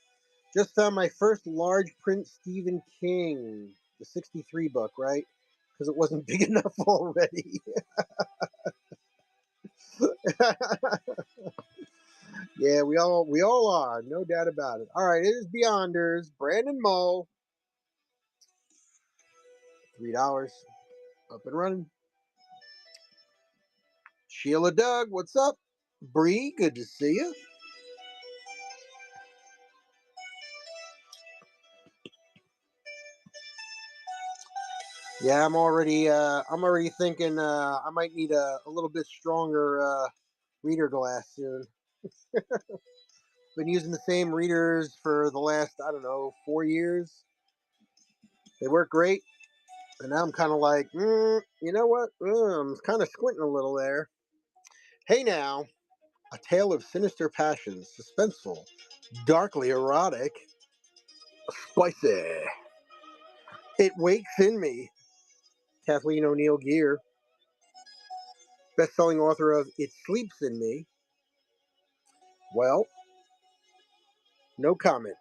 Just found my first large print Stephen King, the 63 book, right? Because it wasn't big enough already. Yeah, we all are, no doubt about it. All right, it is Beyonders, Brandon Mull, $3, up and running. Sheila Doug, what's up? Bree, good to see you. Yeah, I'm already thinking I might need a little bit stronger reader glass soon. Been using the same readers for the last, I don't know, 4 years. They work great. And now I'm kind of like, you know what? I'm kind of squinting a little there. Hey now, A Tale of Sinister Passions, suspenseful, darkly erotic, spicy. It Wakes in Me. Kathleen O'Neill Gear, best-selling author of It Sleeps in Me. Well, no comment.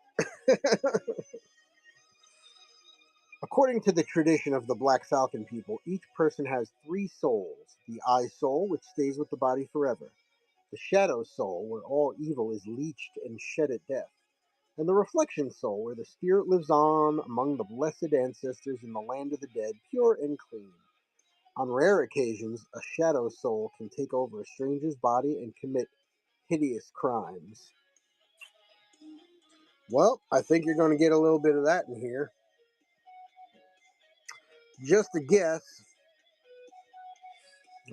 According to the tradition of the Black Falcon people, each person has 3 souls. The eye soul, which stays with the body forever. The shadow soul, where all evil is leached and shed at death. And the reflection soul, where the spirit lives on among the blessed ancestors in the land of the dead, pure and clean. On rare occasions, a shadow soul can take over a stranger's body and commit hideous crimes. Well, I think you're going to get a little bit of that in here. Just a guess.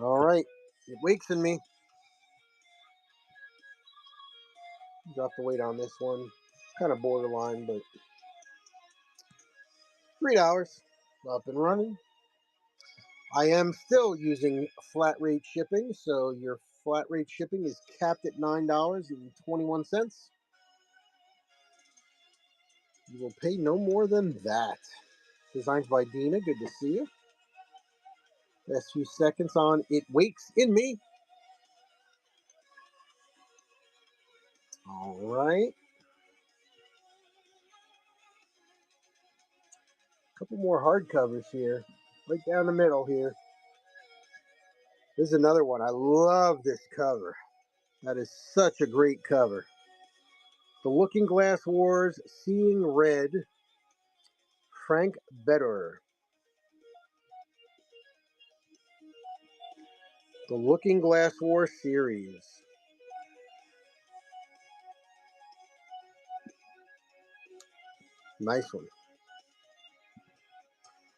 All right. It Wakes in Me. Drop the weight on this one. It's kind of borderline, but $3. Up and running. I am still using flat rate shipping, so your flat rate shipping is capped at $9.21. You will pay no more than that. Designed by Dina. Good to see you. Last few seconds on It Wakes in Me. All right. A couple more hardcovers here. Right down the middle here. This is another one. I love this cover. That is such a great cover. The Looking Glass Wars, Seeing Red, Frank Beddor. The Looking Glass War series. Nice one.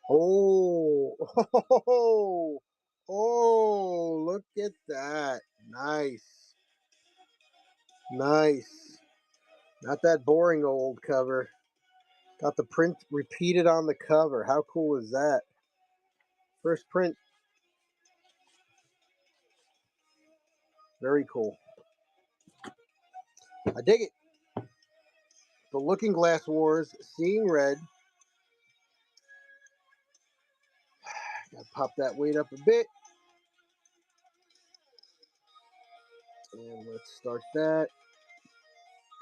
Oh, oh, look at that. Nice. Nice. Not that boring old cover. Got the print repeated on the cover. How cool is that? First print. Very cool. I dig it. The Looking Glass Wars, Seeing Red. Gotta pop that weight up a bit. And let's start that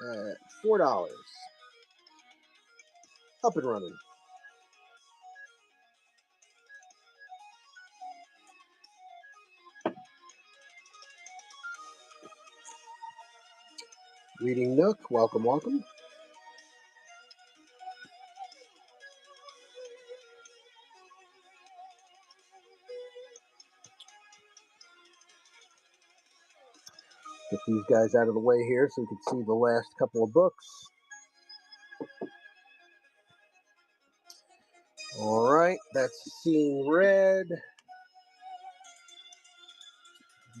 at $4. Up and running. Reading Nook, welcome, welcome. Get these guys out of the way here so we can see the last couple of books. All right, that's Seeing Red.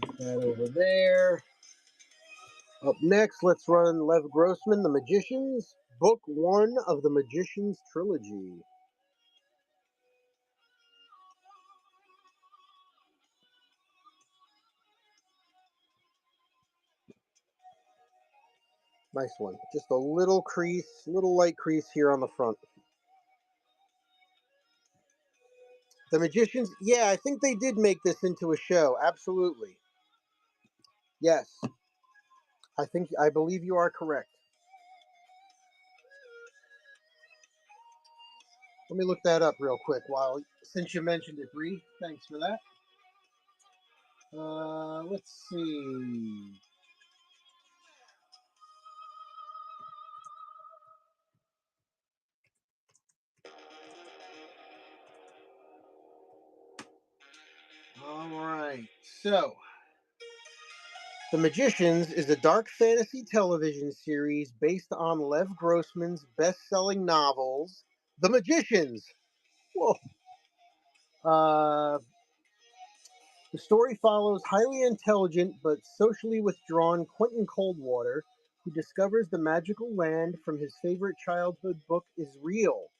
Get that over there. Up next, let's run Lev Grossman, The Magicians, Book 1 of the Magicians Trilogy. Nice one. Just a little crease, little light crease here on the front. The Magicians, yeah, I think they did make this into a show. Absolutely. Yes. I believe you are correct. Let me look that up real quick since you mentioned it, Bree. Thanks for that. Let's see. All right. So, The Magicians is a dark fantasy television series based on Lev Grossman's best-selling novels, The Magicians. Whoa. The story follows highly intelligent but socially withdrawn Quentin Coldwater, who discovers the magical land from his favorite childhood book is real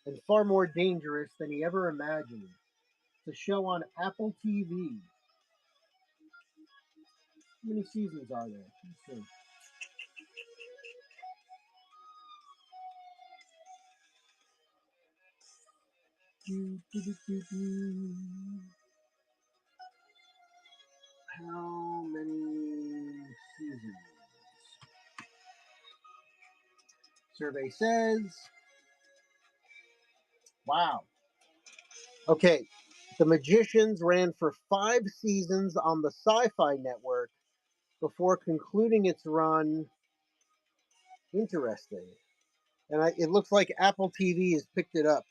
and far more dangerous than he ever imagined. It's a show on Apple TV. How many seasons are there? Let's see. How many seasons? Survey says, wow. Okay, The Magicians ran for 5 seasons on the Sci-Fi Network before concluding its run. Interesting. And it looks like Apple TV has picked it up.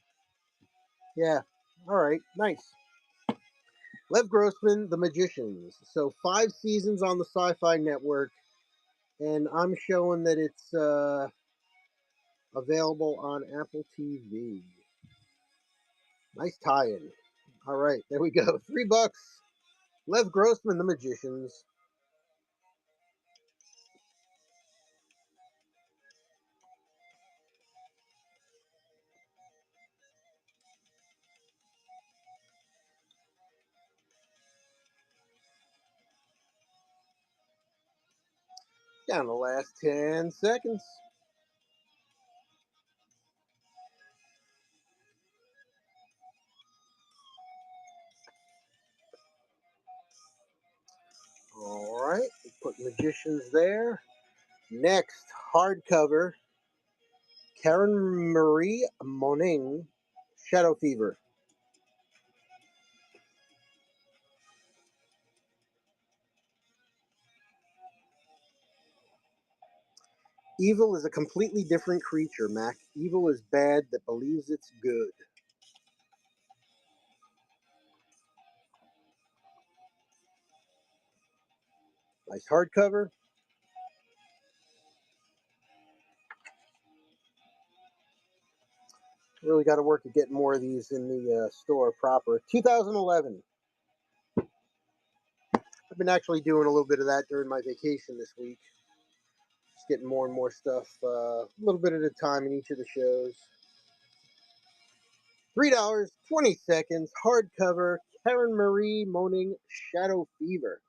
Yeah. All right. Nice. Lev Grossman, The Magicians. So 5 seasons on the Sci-Fi Network, and I'm showing that it's available on Apple TV. Nice tie-in. All right, there we go. $3. Lev Grossman, The Magicians. Down the last 10 seconds. All right, put Magicians there. Next, hardcover, Karen Marie Moning, Shadow Fever. Evil is a completely different creature, Mac. Evil is bad that believes it's good. Nice hardcover. Really got to work at getting more of these in the store proper. 2011. I've been actually doing a little bit of that during my vacation this week. Just getting more and more stuff, a little bit at a time in each of the shows. $3.20, hardcover, Karen Marie Moaning Shadow Fever.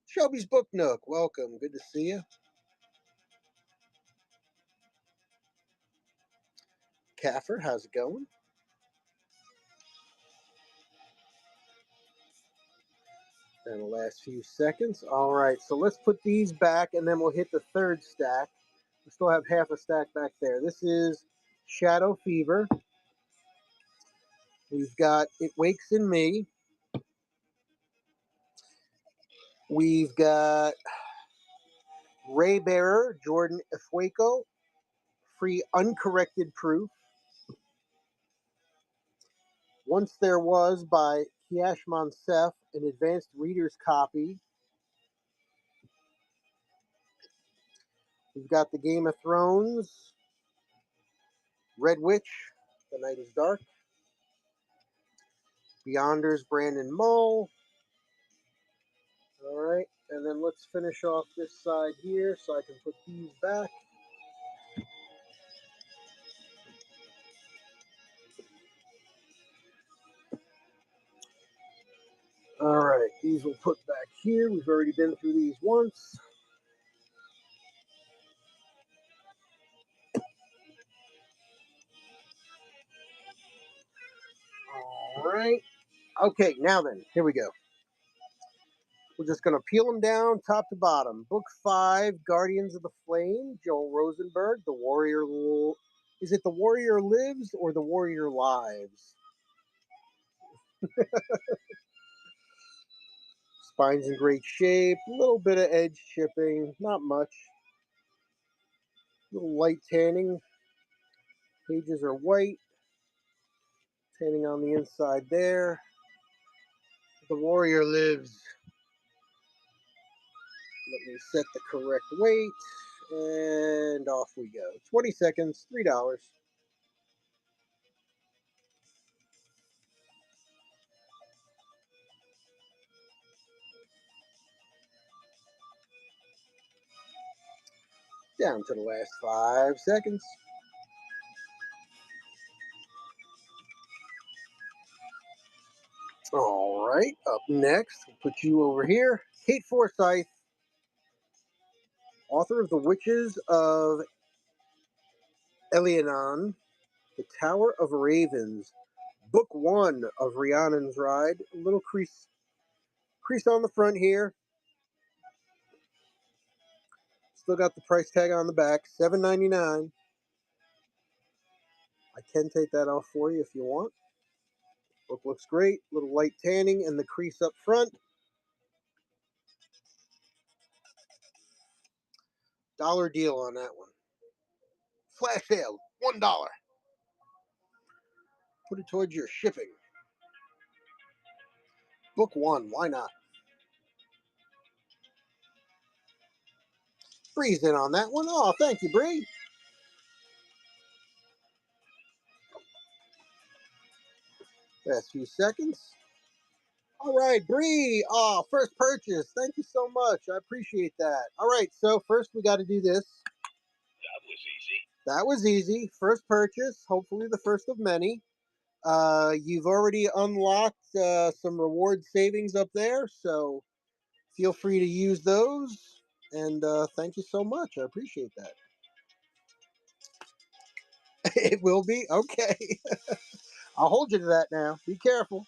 Shelby's Book Nook, welcome. Good to see you. Caffer, how's it going? And the last few seconds. All right, so let's put these back, and then we'll hit the third stack. We still have half a stack back there. This is Shadow Fever. We've got It Wakes in Me. We've got Ray Bearer, Jordan Efueko, Free Uncorrected Proof. Once There Was by Kiash Monsef, an advanced reader's copy. We've got the Game of Thrones, Red Witch, The Night is Dark. Beyonders, Brandon Mull. All right, and then let's finish off this side here so I can put these back. All right, these we'll put back here. We've already been through these once. All right. Okay, now then, here we go. We're just going to peel them down top to bottom. Book 5, Guardians of the Flame, Joel Rosenberg, The Warrior. Is it The Warrior Lives or The Warrior Lives? Spine's in great shape. A little bit of edge chipping, not much. A little light tanning. Pages are white. Tanning on the inside there. The Warrior Lives. Let me set the correct weight. And off we go. 20 seconds, $3. Down to the last 5 seconds. All right, up next, we'll put you over here. Kate Forsyth, author of The Witches of Elianan, The Tower of Ravens, Book 1 of Rhiannon's Ride. A little crease on the front here. Still got the price tag on the back, $7.99. I can take that off for you if you want. Book looks great. Little light tanning and the crease up front. $1 deal on that one. Flash sale, $1. Put it towards your shipping. Book 1, why not? Bree's in on that one. Oh, thank you, Bree. Last few seconds. All right, Bree. Oh, first purchase. Thank you so much. I appreciate that. All right, so first we got to do this. That was easy. That was easy. First purchase. Hopefully the first of many. You've already unlocked some reward savings up there, so feel free to use those. And thank you so much. I appreciate that. It will be? Okay. I'll hold you to that now. Be careful.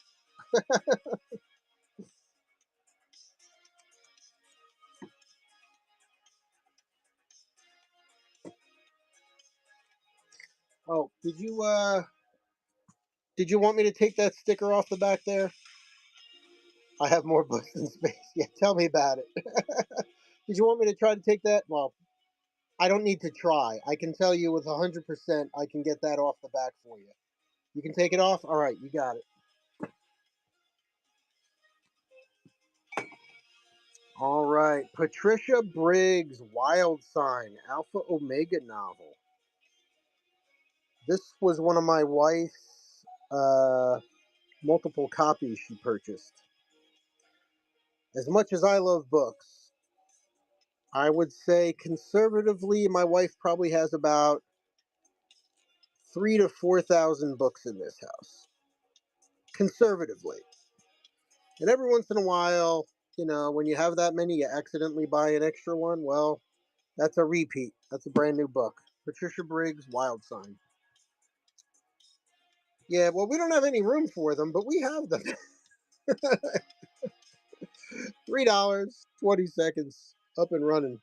Oh, did you want me to take that sticker off the back there? I have more books than space. Yeah, tell me about it. Did you want me to try to take that? Well, I don't need to try. I can tell you with 100% I can get that off the back for you. You can take it off? All right, you got it. All right, Patricia Briggs, Wild Sign, Alpha Omega novel. This was one of my wife's multiple copies she purchased. As much as I love books, I would say conservatively, my wife probably has about 3,000 to 4,000 books in this house. Conservatively. And every once in a while, when you have that many, you accidentally buy an extra one. Well, that's a repeat. That's a brand new book. Patricia Briggs, Wild Sign. Yeah, well, we don't have any room for them, but we have them. $3, 20 seconds, up and running.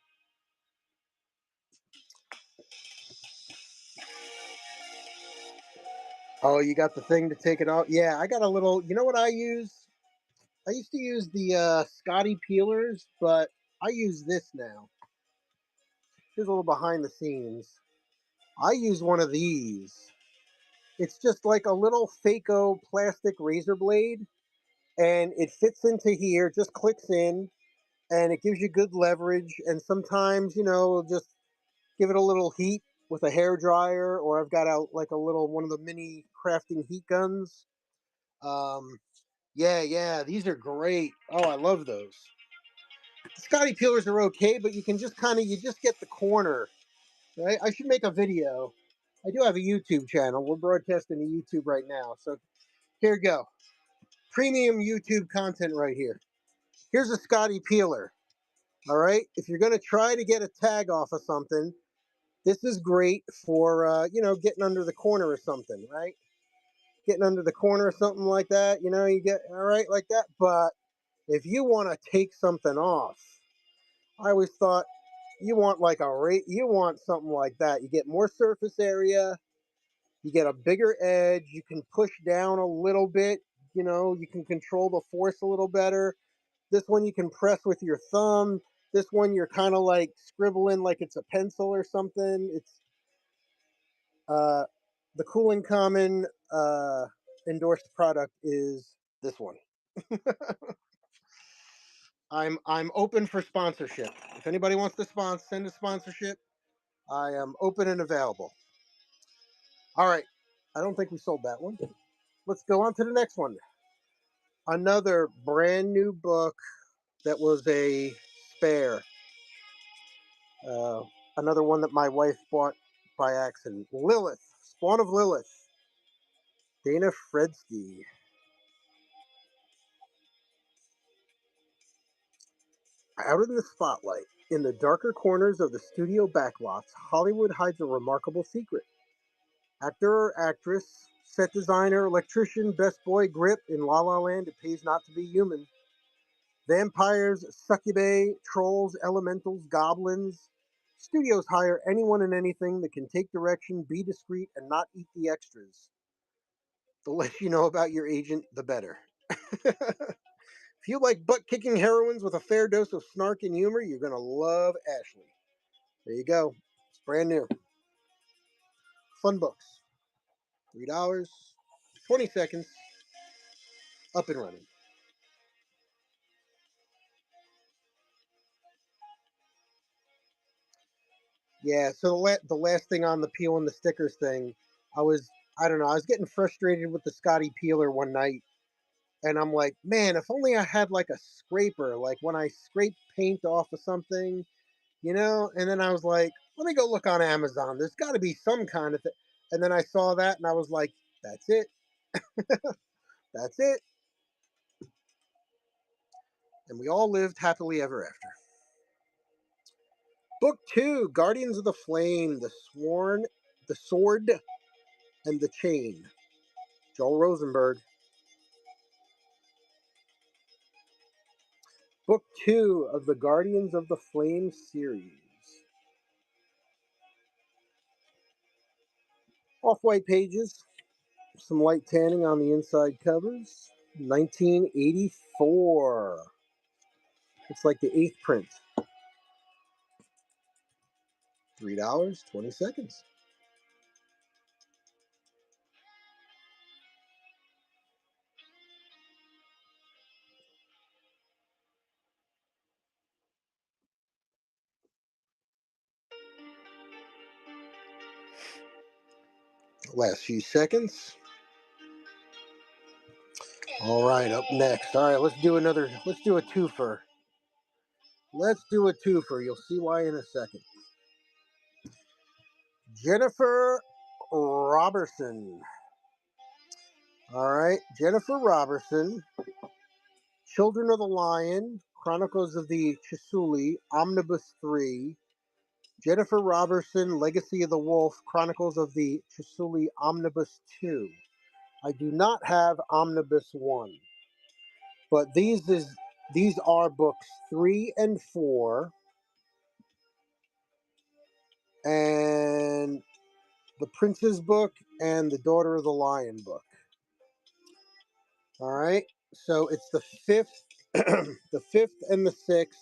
Oh, you got the thing to take it off? Yeah, I got a little. You know what I use? I used to use the Scotty peelers, but I use this now. Here's a little behind the scenes. I use one of these. It's just like a little Faco plastic razor blade, and it fits into here, just clicks in, and it gives you good leverage. And sometimes, just give it a little heat with a hair dryer, or I've got out like a little one of the mini crafting heat guns. Yeah, these are great. Oh, I love those. The Scotty peelers are okay, but you can just you just get the corner. Right? I should make a video. I do have a YouTube channel. We're broadcasting to YouTube right now. So here you go. Premium YouTube content right here. Here's a Scotty peeler. All right. If you're going to try to get a tag off of something, this is great for, getting under the corner or something, right? Getting under the corner or something like that, you get, all right, like that. But if you want to take something off, I always thought you want you want something like that. You get more surface area, you get a bigger edge, you can push down a little bit, you can control the force a little better. This one you can press with your thumb. This one you're kind of like scribbling like it's a pencil or something. It's uh, the Cool and Common endorsed product is this one. I'm open for sponsorship. If anybody wants to send a sponsorship, I am open and available. All right. I don't think we sold that one. Let's go on to the next one. Another brand new book that was a spare. Uh, Another one that my wife bought by accident. Lilith, Spawn of Lilith. Dana Fredsky. Out in the spotlight, in the darker corners of the studio backlots, Hollywood hides a remarkable secret. Actor or actress, set designer, electrician, best boy grip in La La Land, it pays not to be human. Vampires, succubae, trolls, elementals, goblins. Studios hire anyone and anything that can take direction, be discreet, and not eat the extras. The less you know about your agent, the better. If you like butt kicking heroines with a fair dose of snark and humor, you're going to love Ashley. There you go. It's brand new. Fun books. $3, 20 seconds, up and running. Yeah, so the last thing on the peel and the stickers thing, I don't know, I was getting frustrated with the Scotty peeler one night, and I'm like, man, if only I had like a scraper, like when I scrape paint off of something, and then I was like, let me go look on Amazon. There's got to be some kind of thing. And then I saw that and I was like, that's it. That's it. And we all lived happily ever after. Book 2, Guardians of the Flame, the Sword, and the Chain. Joel Rosenberg. Book 2 of the Guardians of the Flame series. Off-white pages, some light tanning on the inside covers. 1984. It's like the 8th print. $3.20. Last few seconds. All right, up next. All right, let's do a twofer. Let's do a twofer. You'll see why in a second. Jennifer Robertson. All right, Jennifer Robertson. Children of the Lion, Chronicles of the Chisuli, Omnibus 3. Jennifer Robertson, Legacy of the Wolf, Chronicles of the Chisuli, Omnibus 2. I do not have Omnibus 1. But these are books 3 and 4. And the Prince's book and the Daughter of the Lion book. All right. So it's the fifth, the fifth and the sixth,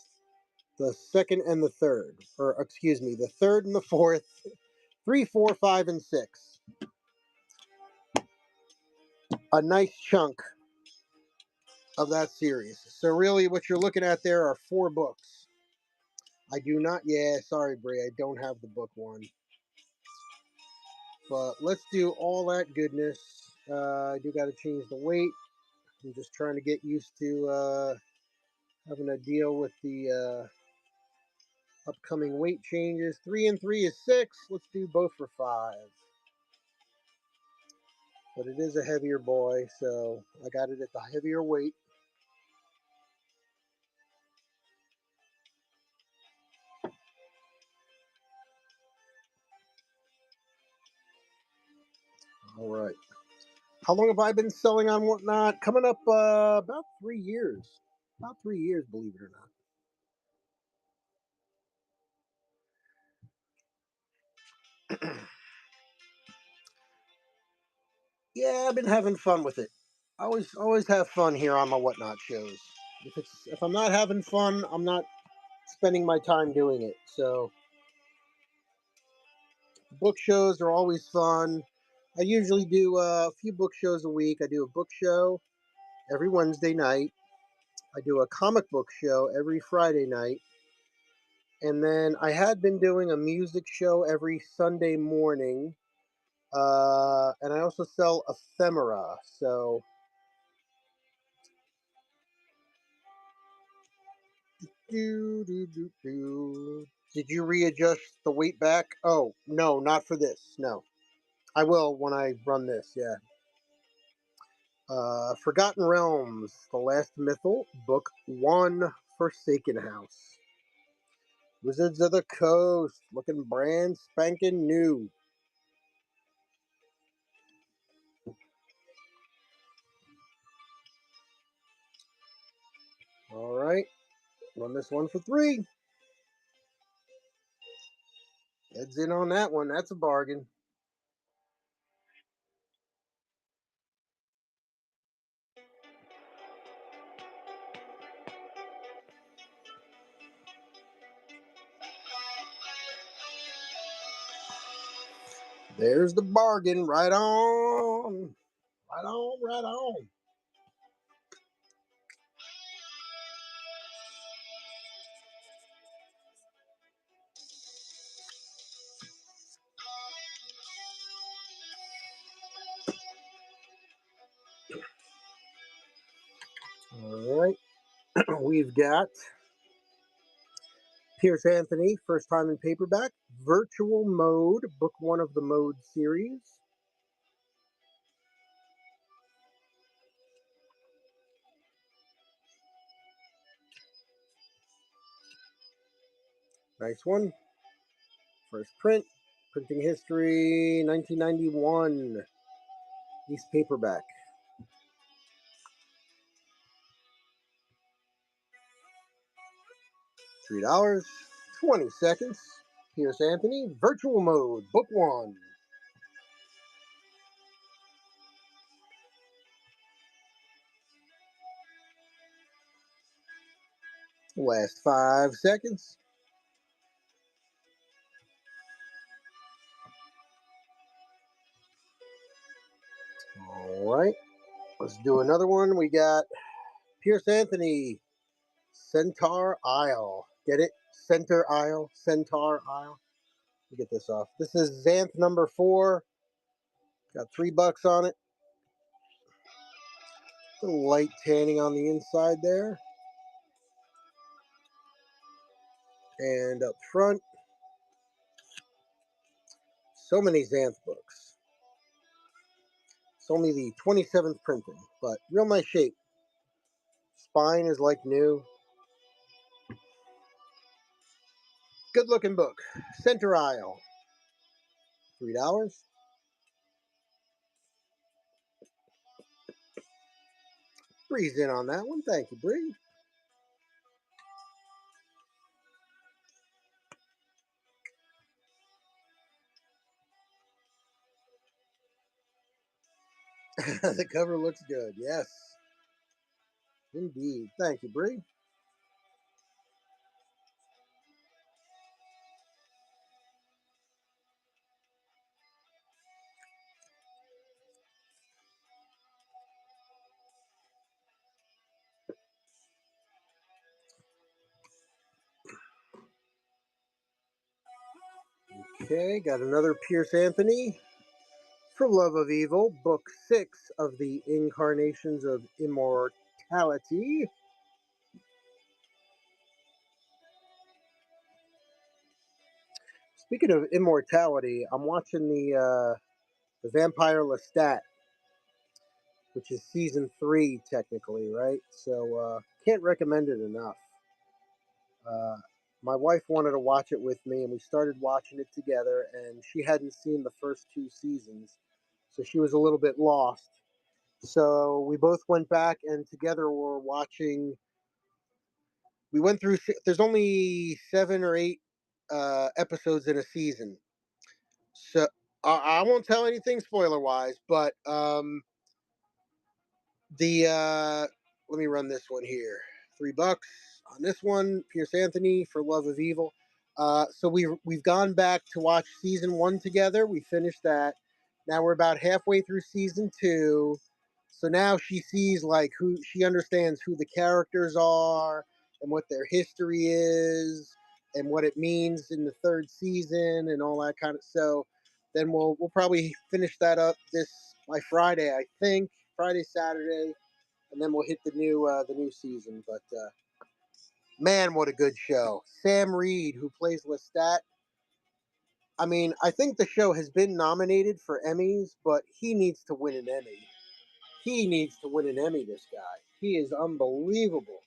the second and the third, or excuse me, the third and the fourth, 3, 4, 5, and 6. A nice chunk of that series. So really, what you're looking at there are 4 books. I do not. Yeah, sorry, Bray. I don't have the book one. But let's do all that goodness. I do got to change the weight. I'm just trying to get used to having to deal with the upcoming weight changes. 3 and 3 is 6. Let's do both for 5. But it is a heavier boy, so I got it at the heavier weight. All right. How long have I been selling on Whatnot? Coming up about 3 years. About 3 years, believe it or not. Yeah, I've been having fun with it. I always have fun here on my Whatnot shows. If I'm not having fun, I'm not spending my time doing it. So book shows are always fun. I usually do a few book shows a week. I do a book show every Wednesday night. I do a comic book show every Friday night. And then I had been doing a music show every Sunday morning. And I also sell ephemera. So did you readjust the weight back? Oh, no, not for this. No. I will when I run this, yeah. Forgotten Realms, The Last Mythal, Book 1, Forsaken House. Wizards of the Coast, looking brand spanking new. All right, run this one for 3. Heads in on that one. That's a bargain. There's the bargain. Right on. Right on, right on. All right. We've got Pierce Anthony, first time in paperback. Virtual Mode, book 1 of the Mode series. Nice one. First print, printing history, 1991. East paperback. $3.20. Pierce Anthony, Virtual Mode, book 1. Last 5 seconds. All right, let's do another one. We got Pierce Anthony, Centaur Isle. Get it? Center Isle, Centaur Isle. Let me get this off. This is Xanth number 4. Got $3 on it. A little light tanning on the inside there. And up front, so many Xanth books. It's only the 27th printing, but real nice shape. Spine is like new. Good looking book. Center Isle. $3. Bree's in on that one. Thank you, Bree. The cover looks good. Yes. Indeed. Thank you, Bree. Okay, got another Pierce Anthony. For Love of Evil, Book 6 of the Incarnations of Immortality. Speaking of immortality, I'm watching the Vampire Lestat, which is season 3 technically, right? So can't recommend it enough. Uh, my wife wanted to watch it with me, and we started watching it together. And she hadn't seen the first 2 seasons, so she was a little bit lost. So we both went back, and together we're watching. We went through. There's only 7 or 8 episodes in a season, so I won't tell anything spoiler wise. But the let me run this one here. $3 on this one. Pierce Anthony for Love of Evil. So we've gone back to watch season 1 together. We finished that. Now we're about halfway through season 2. So now she sees like who she understands who the characters are and what their history is and what it means in the 3rd season and all that kind of. So then we'll probably finish that up this by Friday, I think. Friday, Saturday, and then we'll hit the new season. But man, what a good show! Sam Reed, who plays Lestat. I mean, I think the show has been nominated for Emmys, but he needs to win an Emmy. He needs to win an Emmy. This guy, he is unbelievable.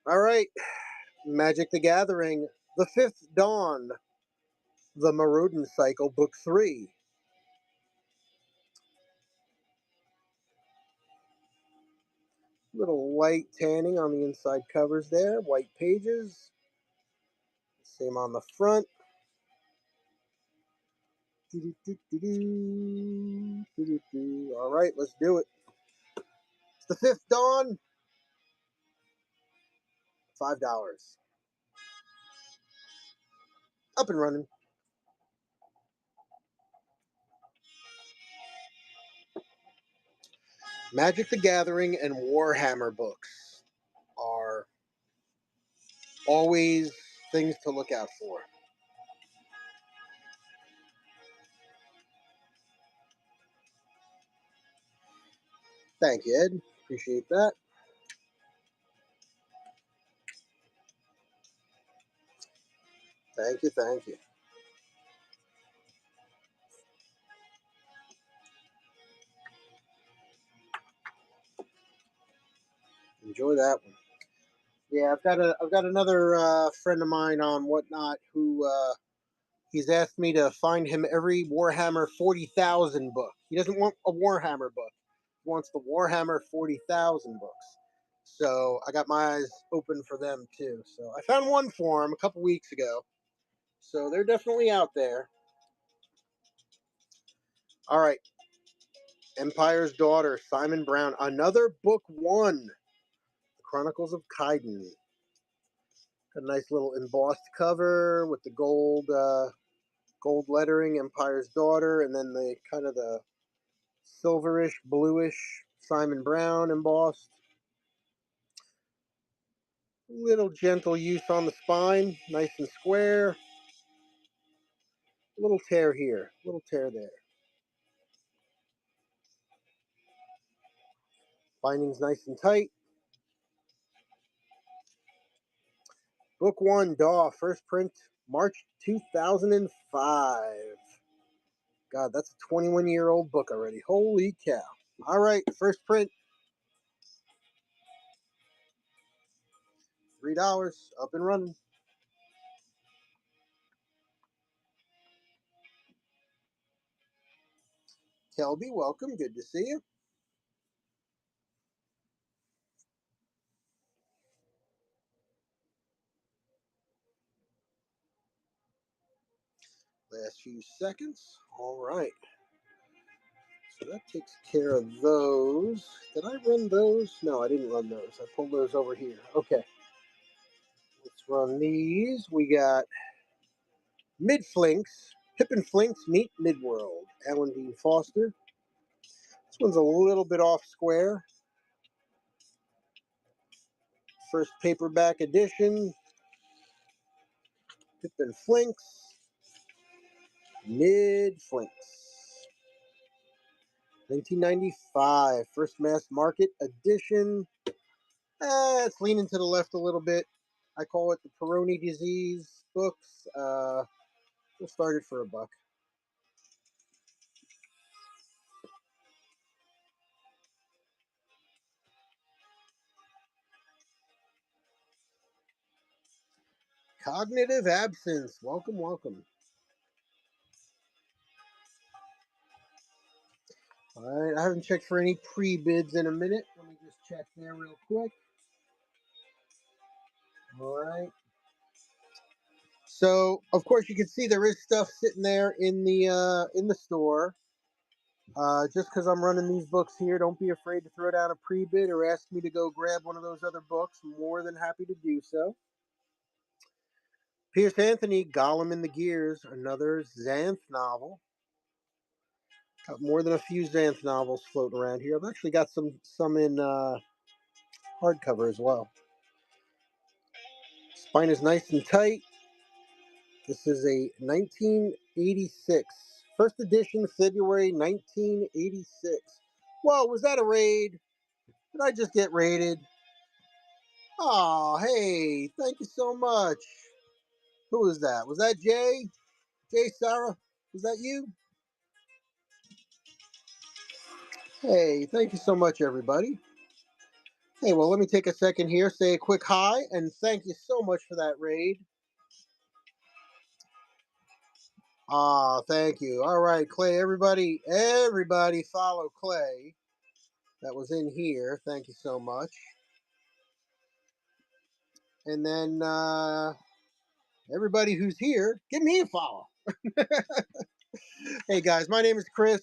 All right, Magic the Gathering, The Fifth Dawn, The Marodin Cycle, Book 3. Little light tanning on the inside covers there, white pages. Same on the front. All right, let's do it. It's The Fifth Dawn. $5. Up and running. Magic the Gathering and Warhammer books are always things to look out for. Thank you, Ed. Appreciate that. Thank you, thank you. Enjoy that one. Yeah, I've got another friend of mine on Whatnot who he's asked me to find him every Warhammer 40,000 book. He doesn't want a Warhammer book. He wants the Warhammer 40,000 books. So I got my eyes open for them too. So I found one for him a couple weeks ago. So they're definitely out there. All right. Empire's Daughter, Simon Brown. Another book 1. The Chronicles of Kaiden. Got a nice little embossed cover with the gold gold lettering, Empire's Daughter, and then the kind of the silverish, bluish Simon Brown embossed. Little gentle use on the spine, nice and square. Little tear here, little tear there. Binding's nice and tight. Book 1, Daw, first print, March 2005. God, that's a 21-year-old book already. Holy cow. All right, first print. $3, up and running. Kelby, welcome. Good to see you. Last few seconds. All right. So that takes care of those. Did I run those? No, I didn't run those. I pulled those over here. Okay. Let's run these. We got Mid-Flinks. Pippin Flinks meet Midworld. Alan Dean Foster. This one's a little bit off square. First paperback edition. Pippin Flinks. Mid-Flinks. 1995. First mass market edition. It's leaning to the left a little bit. I call it the Peyronie disease books. We'll start it for $1. Cognitive Absence. Welcome, welcome. All right, I haven't checked for any pre-bids in a minute. Let me just check there real quick. All right. So, of course, you can see there is stuff sitting there in the store. Just because I'm running these books here, don't be afraid to throw down a pre-bid or ask me to go grab one of those other books. I'm more than happy to do so. Pierce Anthony, Gollum in the Gears, another Xanth novel. Got more than a few Xanth novels floating around here. I've actually got some in hardcover as well. Spine is nice and tight. This is a 1986. First edition, February 1986. Whoa, was that a raid? Did I just get raided? Oh, hey, thank you so much. Who was that? Was that Jay? Jay Sarah? Was that you? Hey, thank you so much, everybody. Hey, well, let me take a second here, say a quick hi, and thank you so much for that raid. Ah, thank you. All right, Clay, everybody follow Clay. That was in here. Thank you so much. And then everybody who's here, give me a follow. Hey guys, my name is Chris.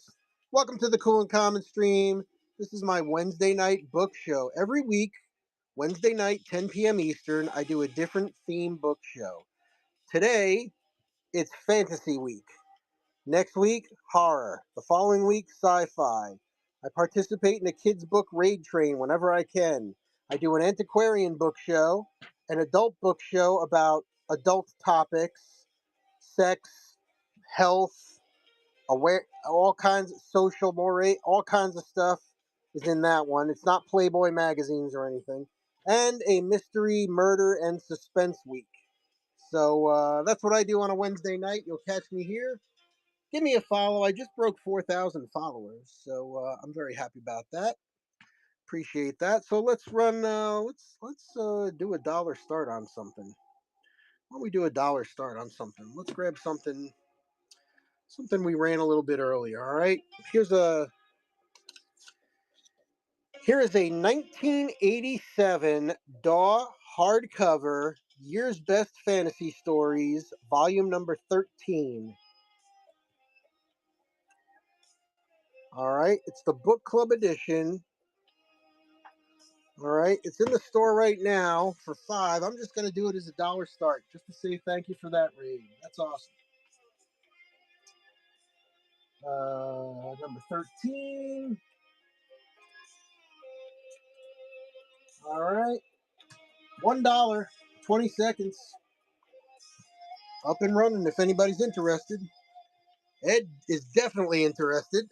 Welcome to the Cool and Common stream. This is my Wednesday night book show. Every week, Wednesday night, 10 p.m. Eastern, I do a different theme book show. Today, it's Fantasy Week. Next week, horror. The following week, sci-fi. I participate in a kids' book raid train whenever I can. I do an antiquarian book show, an adult book show about adult topics, sex, health, aware, all kinds of social moray, all kinds of stuff is in that one. It's not Playboy magazines or anything. And a mystery, murder, and suspense week. So that's what I do on a Wednesday night. You'll catch me here. Give me a follow. I just broke 4,000 followers, so I'm very happy about that. Appreciate that. So let's run. Let's do a dollar start on something. Why don't we do a dollar start on something? Let's grab something we ran a little bit earlier. All right. Here is a 1987 Daw hardcover Year's Best Fantasy Stories, volume number 13. All right, it's the book club edition. All right, it's in the store right now for $5. I'm just going to do it as a dollar start just to say thank you for that raid. That's awesome. Number 13. All right. $1. 20 seconds. Up and running if anybody's interested. Ed is definitely interested.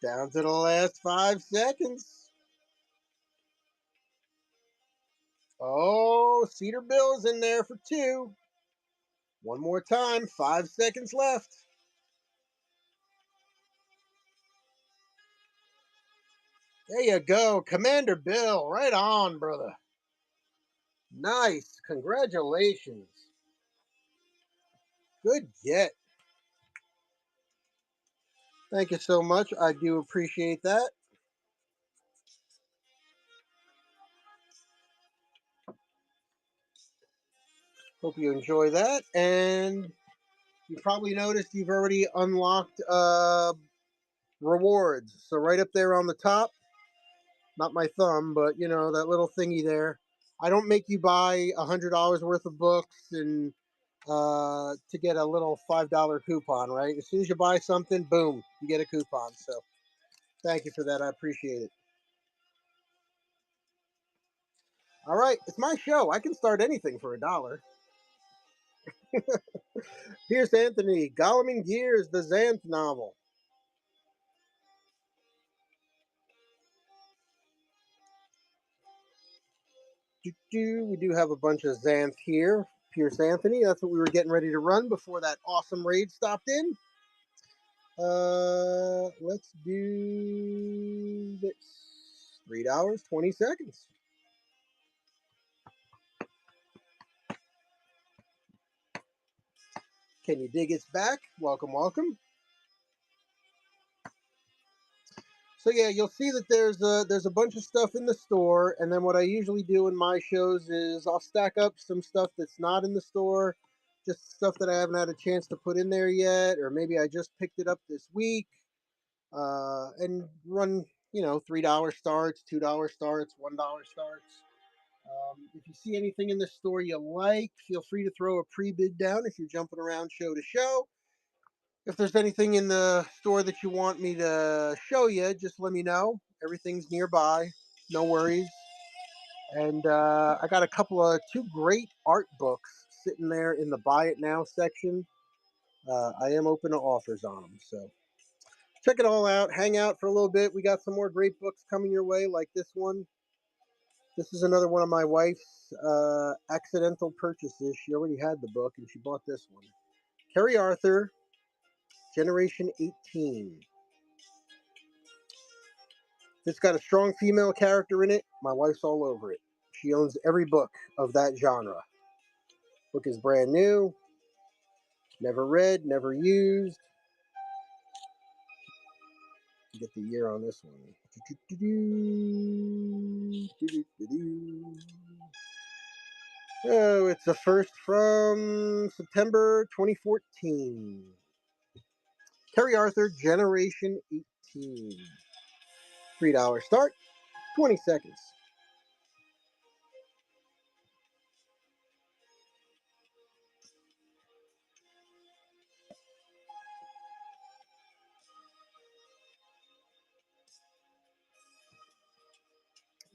Down to the last 5 seconds. Oh, Cedar Bill's in there for 2. One more time. 5 seconds left. There you go. Commander Bill. Right on, brother. Nice. Congratulations. Good get. Thank you so much. I do appreciate that. Hope you enjoy that. And you probably noticed you've already unlocked rewards. So right up there on the top, not my thumb, but you know, that little thingy there. I don't make you buy $100 worth of books and to get a little $5 coupon, right? As soon as you buy something, boom, you get a coupon. So thank you for that. I appreciate it. All right, it's my show. I can start anything for $1. Pierce Anthony, Gollum and Gears, the Xanth novel. We do have a bunch of Xanth here. Pierce Anthony, that's what we were getting ready to run before that awesome raid stopped in. Let's do this. $3, 20 seconds. Can you dig its back? Welcome, welcome. So yeah, you'll see that there's a bunch of stuff in the store, and then what I usually do in my shows is I'll stack up some stuff that's not in the store, just stuff that I haven't had a chance to put in there yet, or maybe I just picked it up this week, and run $3 starts, $2 starts, $1 starts. If you see anything in the store you like, feel free to throw a pre-bid down if you're jumping around show to show. If there's anything in the store that you want me to show you, just let me know. Everything's nearby, no worries. And I got a couple of 2 great art books sitting there in the Buy It Now section. I am open to offers on them, so check it all out. Hang out for a little bit. We got some more great books coming your way, like this one. This is another one of my wife's accidental purchases. She already had the book, and she bought this one. Kerry Arthur, Generation 18. If it's got a strong female character in it, my wife's all over it. She owns every book of that genre. Book is brand new, never read, never used. Get the year on this one. Oh, it's a first from September 2014. Kerry Arthur, Generation 18. $3 start, 20 seconds.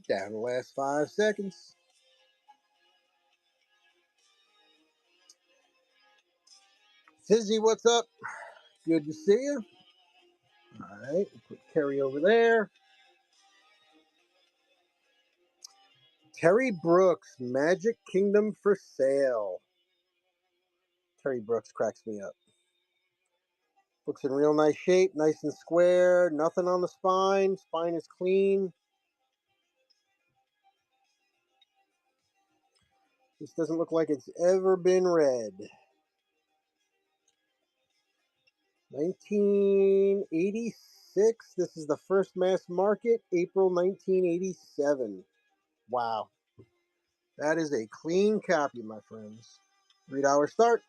Down the last 5 seconds. Fizzy, what's up? Good to see you. All right, put Kerry over there. Terry Brooks, Magic Kingdom for sale. Terry Brooks cracks me up. Book's in real nice shape, nice and square, nothing on the spine. Spine is clean. This doesn't look like it's ever been read. 1986. This is the first mass market, April 1987. Wow. That is a clean copy, my friends. $3 start,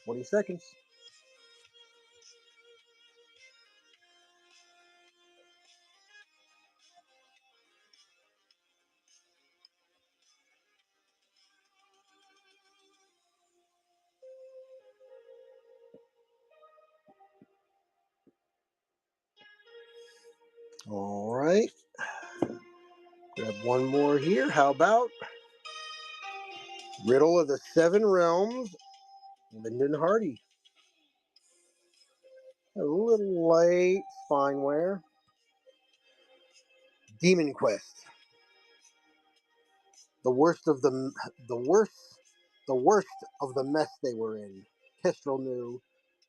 20 seconds. All right. Grab one more here. How about Riddle of the Seven Realms, Lyndon Hardy. A little light spine wear. Demon Quest. The worst of the worst of the mess they were in. Kestrel knew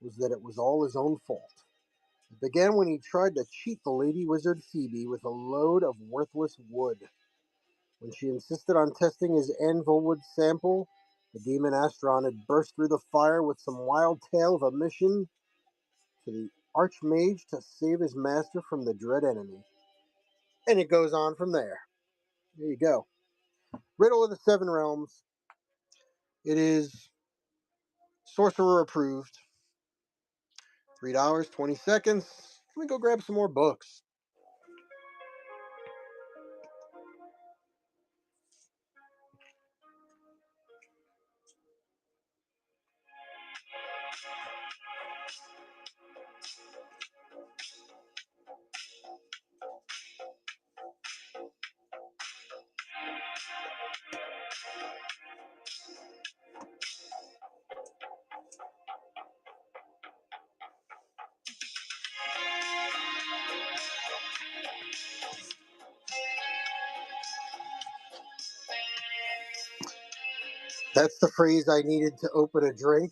was that it was all his own fault. It began when he tried to cheat the lady wizard Phoebe with a load of worthless wood. When she insisted on testing his anvilwood sample, the demon Astron had burst through the fire with some wild tale of a mission to the Archmage to save his master from the dread enemy. And it goes on from there. There you go. Riddle of the Seven Realms. It is sorcerer approved. $3, 20 seconds. Let me go grab some more books. That's the phrase I needed to open a drink.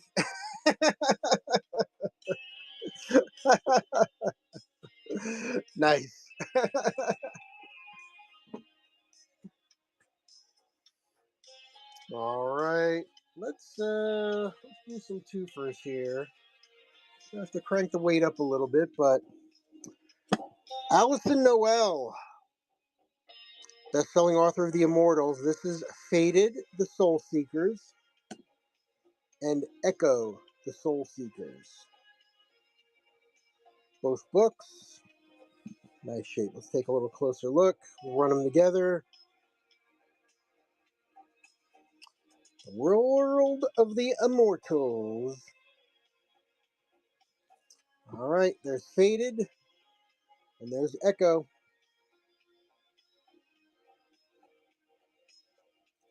Nice. All right. Let's do some twofers here. I have to crank the weight up a little bit, but Alison Noel, best-selling author of The Immortals. This is Fated, The Soul Seekers, and Echo, The Soul Seekers. Both books. Nice shape. Let's take a little closer look. We'll run them together. The World of the Immortals. All right, there's Fated, and there's Echo.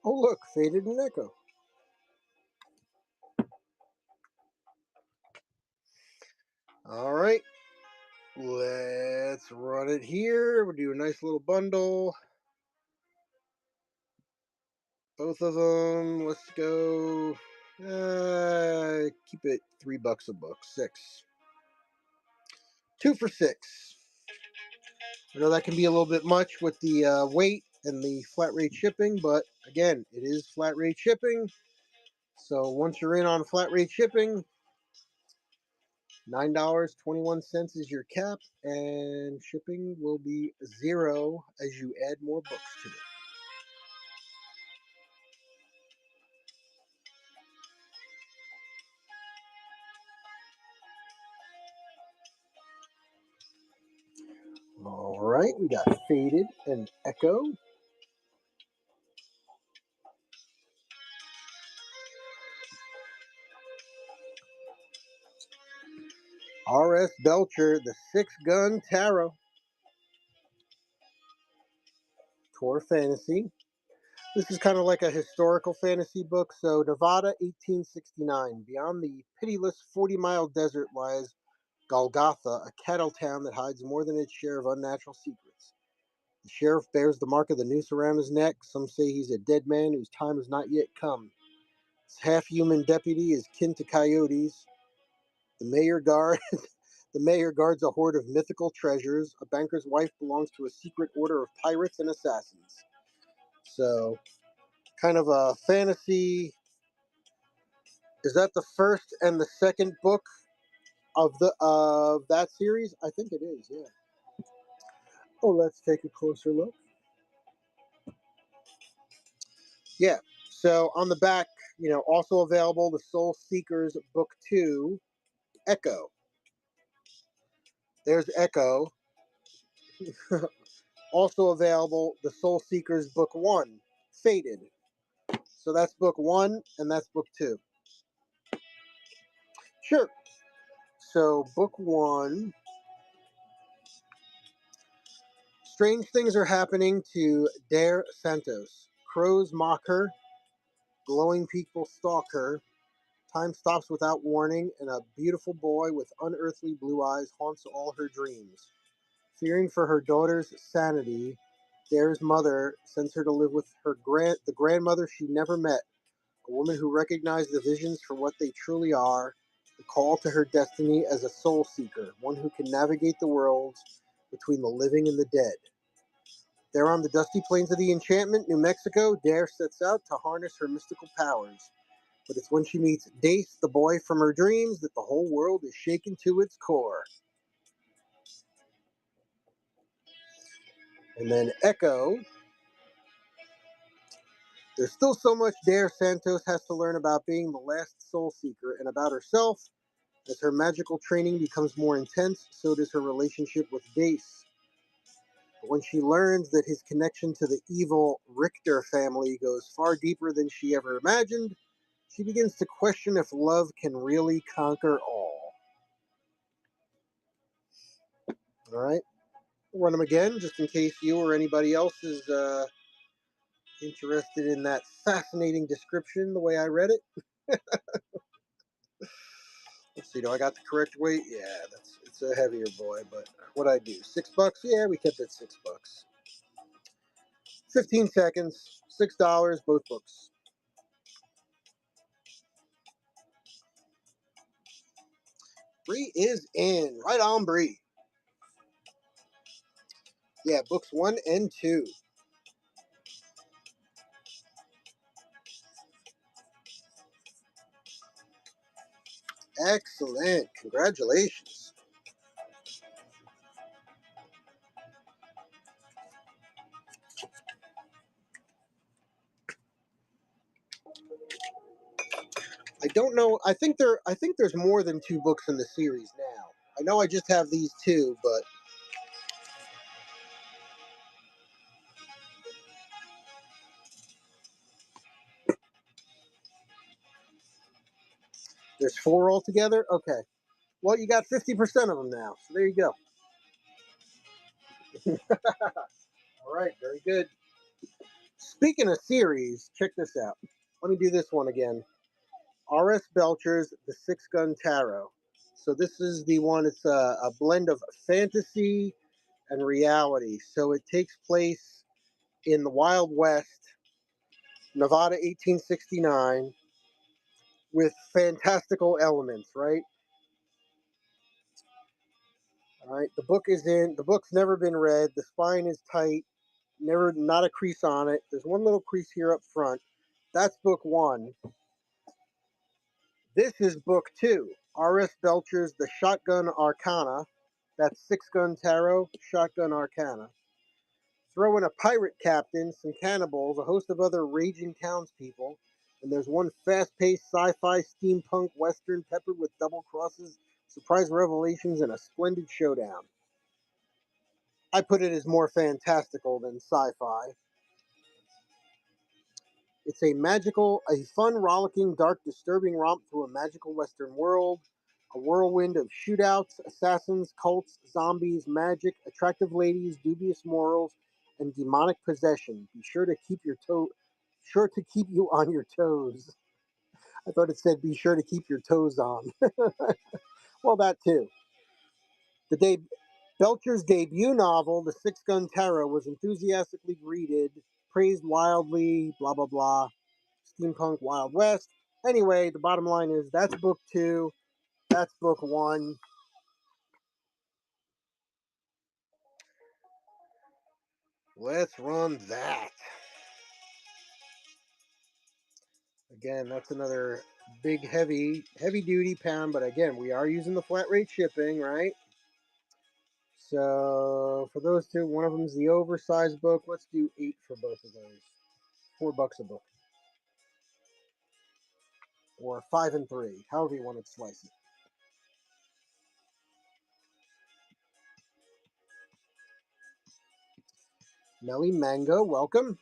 Oh, look, Fated and Echo. All right, let's run it here. We'll do a nice little bundle. Both of them. Let's go. Keep it $3 a book. 6. 2 for 6. I know that can be a little bit much with the weight and the flat rate shipping, but again, it is flat rate shipping. So once you're in on flat rate shipping, $9.21 is your cap, and shipping will be $0 as you add more books to it. All right, we got Fated and Echo. R.S. Belcher, The Six Gun Tarot. Tor Fantasy. This is kind of like a historical fantasy book. So, Nevada, 1869. Beyond the pitiless 40-mile desert lies Golgotha, a cattle town that hides more than its share of unnatural secrets. The sheriff bears the mark of the noose around his neck. Some say he's a dead man whose time has not yet come. His half-human deputy is kin to coyotes. The mayor guards a hoard of mythical treasures. A banker's wife belongs to a secret order of pirates and assassins. So, kind of a fantasy. Is that the first and the second book of that series? I think it is. Yeah. Oh, let's take a closer look. Yeah. So on the back, also available, the Soul Seekers Book 2, Echo. There's Echo. Also available, the Soul Seekers Book 1, Fated. So that's Book 1, and that's Book 2. Sure. So Book 1, Strange things are happening to Dare Santos. Crows mock her, glowing people stalk her, time stops without warning, and a beautiful boy with unearthly blue eyes haunts all her dreams. Fearing for her daughter's sanity, Dare's mother sends her to live with the grandmother she never met, a woman who recognized the visions for what they truly are, the call to her destiny as a soul seeker, one who can navigate the worlds between the living and the dead. There on the dusty plains of the Enchantment, New Mexico, Dare sets out to harness her mystical powers. But it's when she meets Dace, the boy from her dreams, that the whole world is shaken to its core. And then Echo. There's still so much Dare Santos has to learn about being the last soul seeker and about herself. As her magical training becomes more intense, so does her relationship with Dace. But when she learns that his connection to the evil Richter family goes far deeper than she ever imagined, she begins to question if love can really conquer all. All right, we'll run them again just in case you or anybody else is interested in that fascinating description the way I read it. Let's see, do I got the correct weight? Yeah, it's a heavier boy, but what I do? $6? Yeah, we kept it $6. 15 seconds, $6, both books. Bree is in. Right on, Bree. Yeah, books 1 and 2. Excellent. Congratulations. I don't know. I think there's more than 2 books in the series now. I know I just have these 2, but there's 4 altogether. Okay. Well, you got 50% of them now. So there you go. All right, very good. Speaking of series, check this out. Let me do this one again. R.S. Belcher's The Six Gun Tarot. So this is the one, it's a blend of fantasy and reality. So it takes place in the Wild West, Nevada, 1869, with fantastical elements, right? All right, the book's never been read. The spine is tight, not a crease on it. There's one little crease here up front. That's book 1. This is book 2, R.S. Belcher's The Shotgun Arcana. That's Six Gun Tarot, Shotgun Arcana. Throw in a pirate captain, some cannibals, a host of other raging townspeople, and there's one fast-paced sci-fi steampunk western peppered with double crosses, surprise revelations, and a splendid showdown. I put it as more fantastical than sci-fi. It's a fun, rollicking, dark, disturbing romp through a magical Western world. A whirlwind of shootouts, assassins, cults, zombies, magic, attractive ladies, dubious morals, and demonic possession. Be sure to keep you on your toes. I thought it said be sure to keep your toes on. Well, that too. The day Belcher's debut novel, The Six Gun Tarot, was enthusiastically greeted, praised wildly, blah blah blah. Steampunk Wild West. Anyway, the bottom line is that's book 2, that's book 1. Let's run that. Again, that's another big, heavy duty pound, but again, we are using the flat rate shipping, right? So for those 2, one of them is the oversized book. Let's do 8 for both of those. $4 a book. Or 5 and 3, however you want to slice it. Melly Mango, welcome.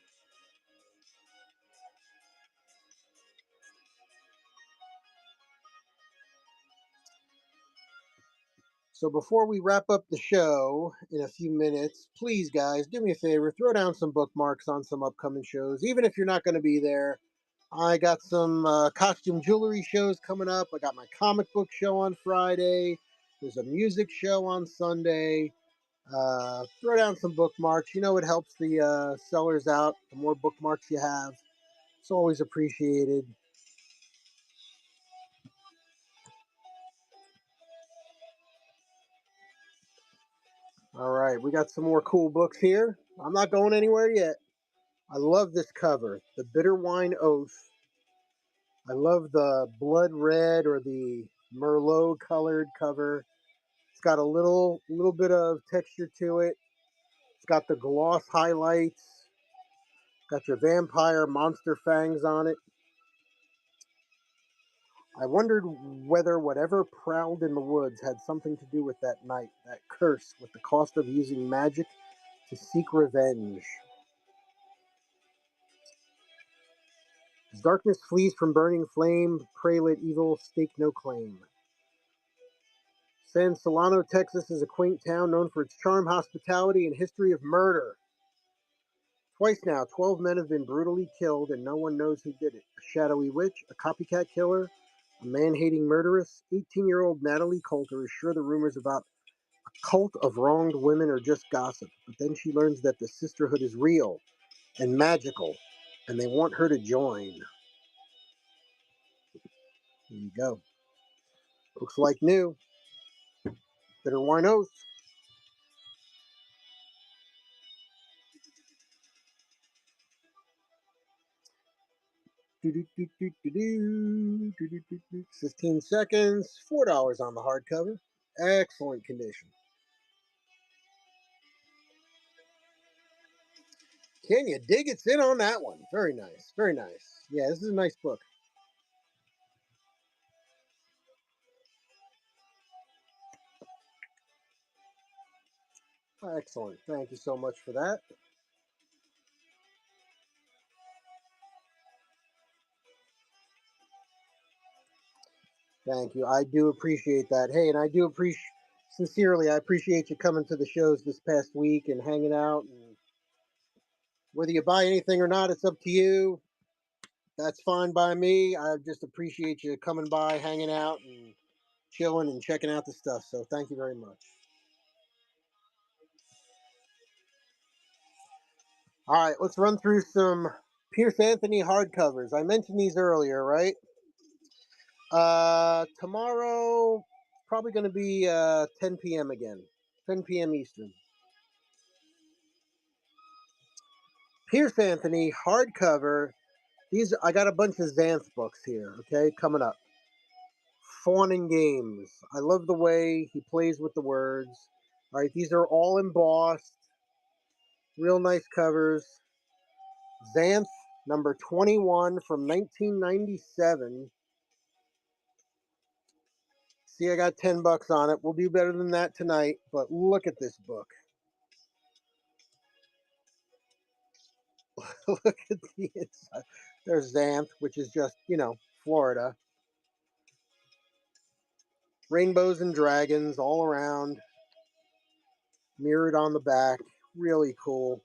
So before we wrap up the show in a few minutes, please, guys, do me a favor, throw down some bookmarks on some upcoming shows, even if you're not going to be there. I got some costume jewelry shows coming up. I got my comic book show on Friday. There's a music show on Sunday. Throw down some bookmarks. You know, it helps the sellers out. The more bookmarks you have, it's always appreciated. All right, we got some more cool books here. I'm not going anywhere yet. I love this cover, The Bitter Wine Oath. I love the blood red or the Merlot colored cover. It's got a little bit of texture to it. It's got the gloss highlights. Got your vampire monster fangs on it. I wondered whether whatever prowled in the woods had something to do with that night, that curse with the cost of using magic to seek revenge. As darkness flees from burning flame, pray let evil stake no claim. San Solano, Texas is a quaint town known for its charm, hospitality, and history of murder. Twice now, 12 men have been brutally killed, and no one knows who did it. A shadowy witch, a copycat killer, a man-hating murderess. 18-year-old Natalie Coulter is sure the rumors about a cult of wronged women are just gossip, but then she learns that the sisterhood is real and magical, and they want her to join. There you go. Looks like new. Bitter Wine Oath. Do, do, do, do, do, do, do, do, do. 15 seconds, $4 on the hardcover. Excellent condition. Can you dig? It's in on that one. Very nice. Very nice. Yeah, this is a nice book. Excellent. Thank you so much for that. Thank you. I do appreciate that. Hey, and I do appreciate, sincerely, I appreciate you coming to the shows this past week and hanging out. And whether you buy anything or not, it's up to you. That's fine by me. I just appreciate you coming by, hanging out, and chilling and checking out the stuff. So thank you very much. All right, let's run through some Pierce Anthony hardcovers. I mentioned these earlier, right? Tomorrow, probably going to be 10 p.m. again, 10 p.m. Eastern. Pierce Anthony hardcover. These I got a bunch of Xanth books here. Okay, coming up. Fawn and Games. I love the way he plays with the words. All right, these are all embossed, real nice covers. Xanth number 21 from 1997. See, I got $10 on it. We'll do better than that tonight, but look at this book. Look at the inside. There's Xanth, which is just, Florida. Rainbows and dragons all around, mirrored on the back. Really cool.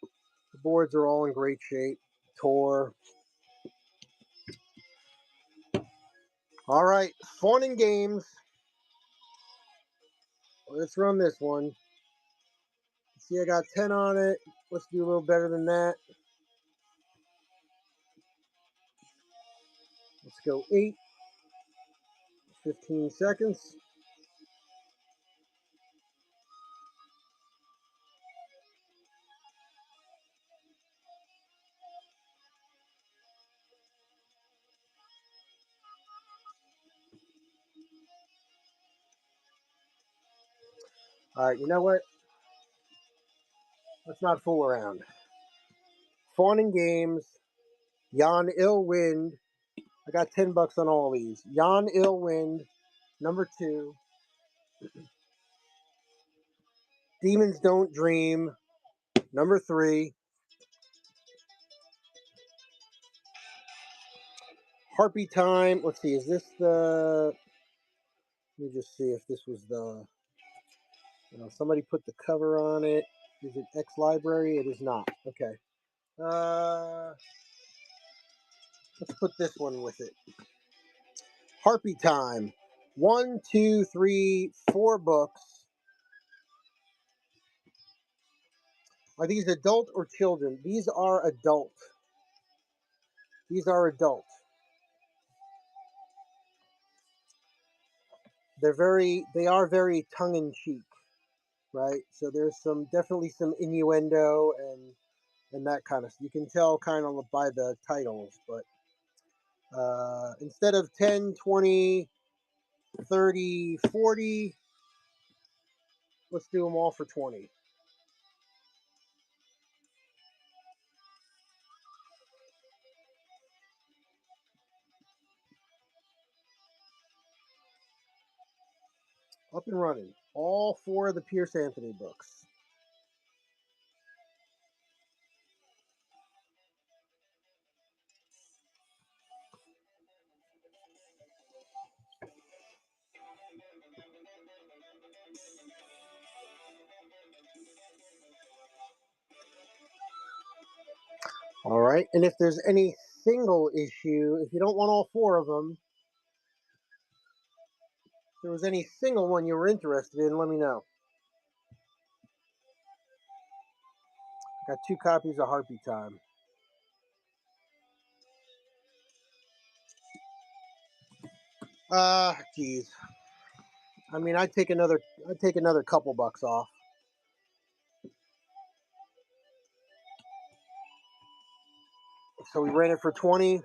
The boards are all in great shape. Tor. All right, Fun and Games. Let's run this one. See, I got 10 on it. Let's do a little better than that. Let's go 8. 15 seconds. All right, you know what? Let's not fool around. Fun and Games. Jan Illwind. I got $10 on all these. Jan Illwind, number 2. Demons Don't Dream, number 3. Harpy Time. Let's see, is this the Let me just see if this was the. Somebody put the cover on it. Is it X Library? It is not. Okay. Let's put this one with it. Harpy Time. 1, 2, 3, 4 books. Are these adult or children? These are adult. These are adult. They are very tongue in cheek, right? So there's definitely some innuendo and that kind of. You can tell kind of by the titles, but instead of 10, 20, 30, 40, let's do them all for 20. Up and running. All 4 of the Pierce Anthony books. All right. And if there's any single issue, if you don't want all 4 of them, if there was any single one you were interested in, let me know. Got 2 copies of Harpy Time. Geez. I mean, I'd take another couple bucks off. So we ran it for 20.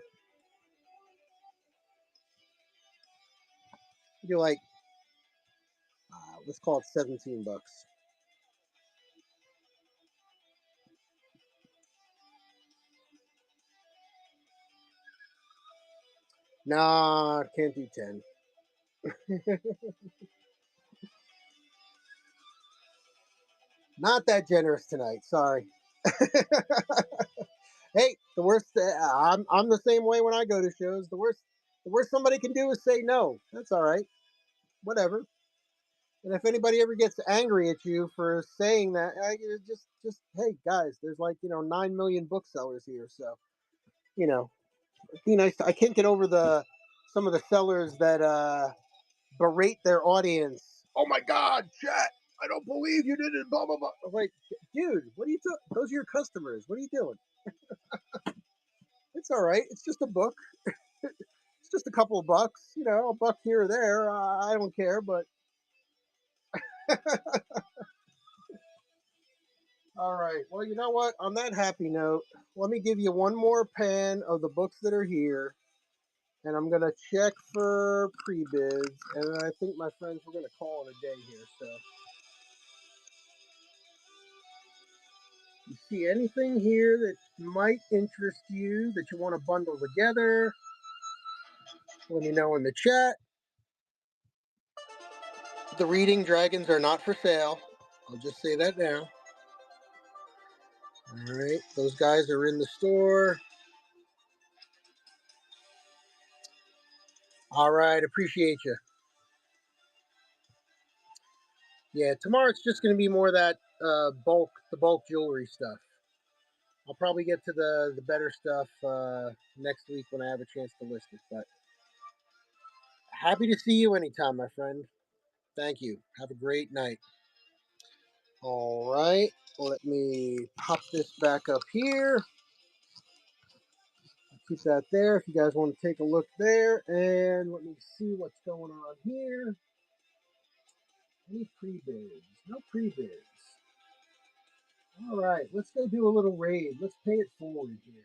Do like, let's call it 17 bucks. Nah, can't do 10. Not that generous tonight. Sorry. Hey, the worst. I'm the same way when I go to shows. The worst somebody can do is say no. That's all right. Whatever. And if anybody ever gets angry at you for saying that, just hey guys, there's like 9 million booksellers here, so be nice. I can't get over some of the sellers that berate their audience. Oh my God, chat! I don't believe you did it. Blah blah blah. I'm like, dude, what are you doing? Those are your customers. What are you doing? It's all right. It's just a book. It's just a couple of bucks. A buck here or there. I don't care, but. All right. Well, you know what? On that happy note, let me give you one more pan of the books that are here. And I'm going to check for pre-bids. And I think my friends, we're going to call it a day here. So, you see anything here that might interest you that you want to bundle together? Let me know in the chat. The Reading Dragons are not for sale. I'll just say that now. All right. Those guys are in the store. All right. Appreciate you. Yeah, tomorrow it's just going to be more of that the bulk jewelry stuff. I'll probably get to the better stuff next week when I have a chance to list it. But happy to see you anytime, my friend. Thank you. Have a great night. All right, let me pop this back up here. Keep that there if you guys want to take a look there. And let me see what's going on here. Any pre-bids? No pre-bids. All right, let's go do a little raid. Let's pay it forward here.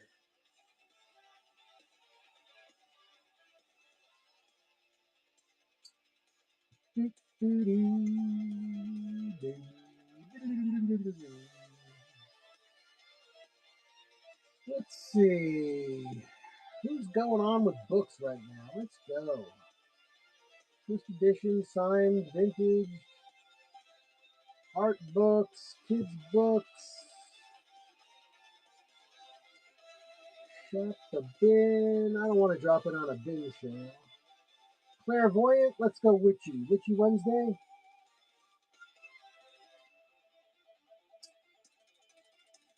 Let's see. Who's going on with books right now? Let's go. First edition, signed, vintage, art books, kids books. Shut the bin. I don't want to drop it on a bin sale. Clairvoyant. Let's go Witchy. Witchy Wednesday.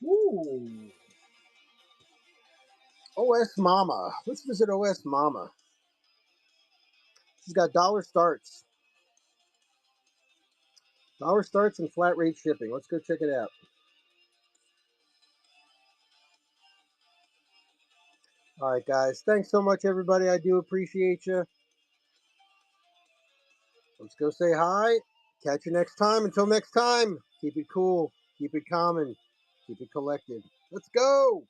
Ooh. OS Mama. Let's visit OS Mama. She's got dollar starts. Dollar starts and flat rate shipping. Let's go check it out. All right, guys. Thanks so much, everybody. I do appreciate you. Let's go say hi. Catch you next time. Until next time, keep it cool, keep it common, keep it collected. Let's go.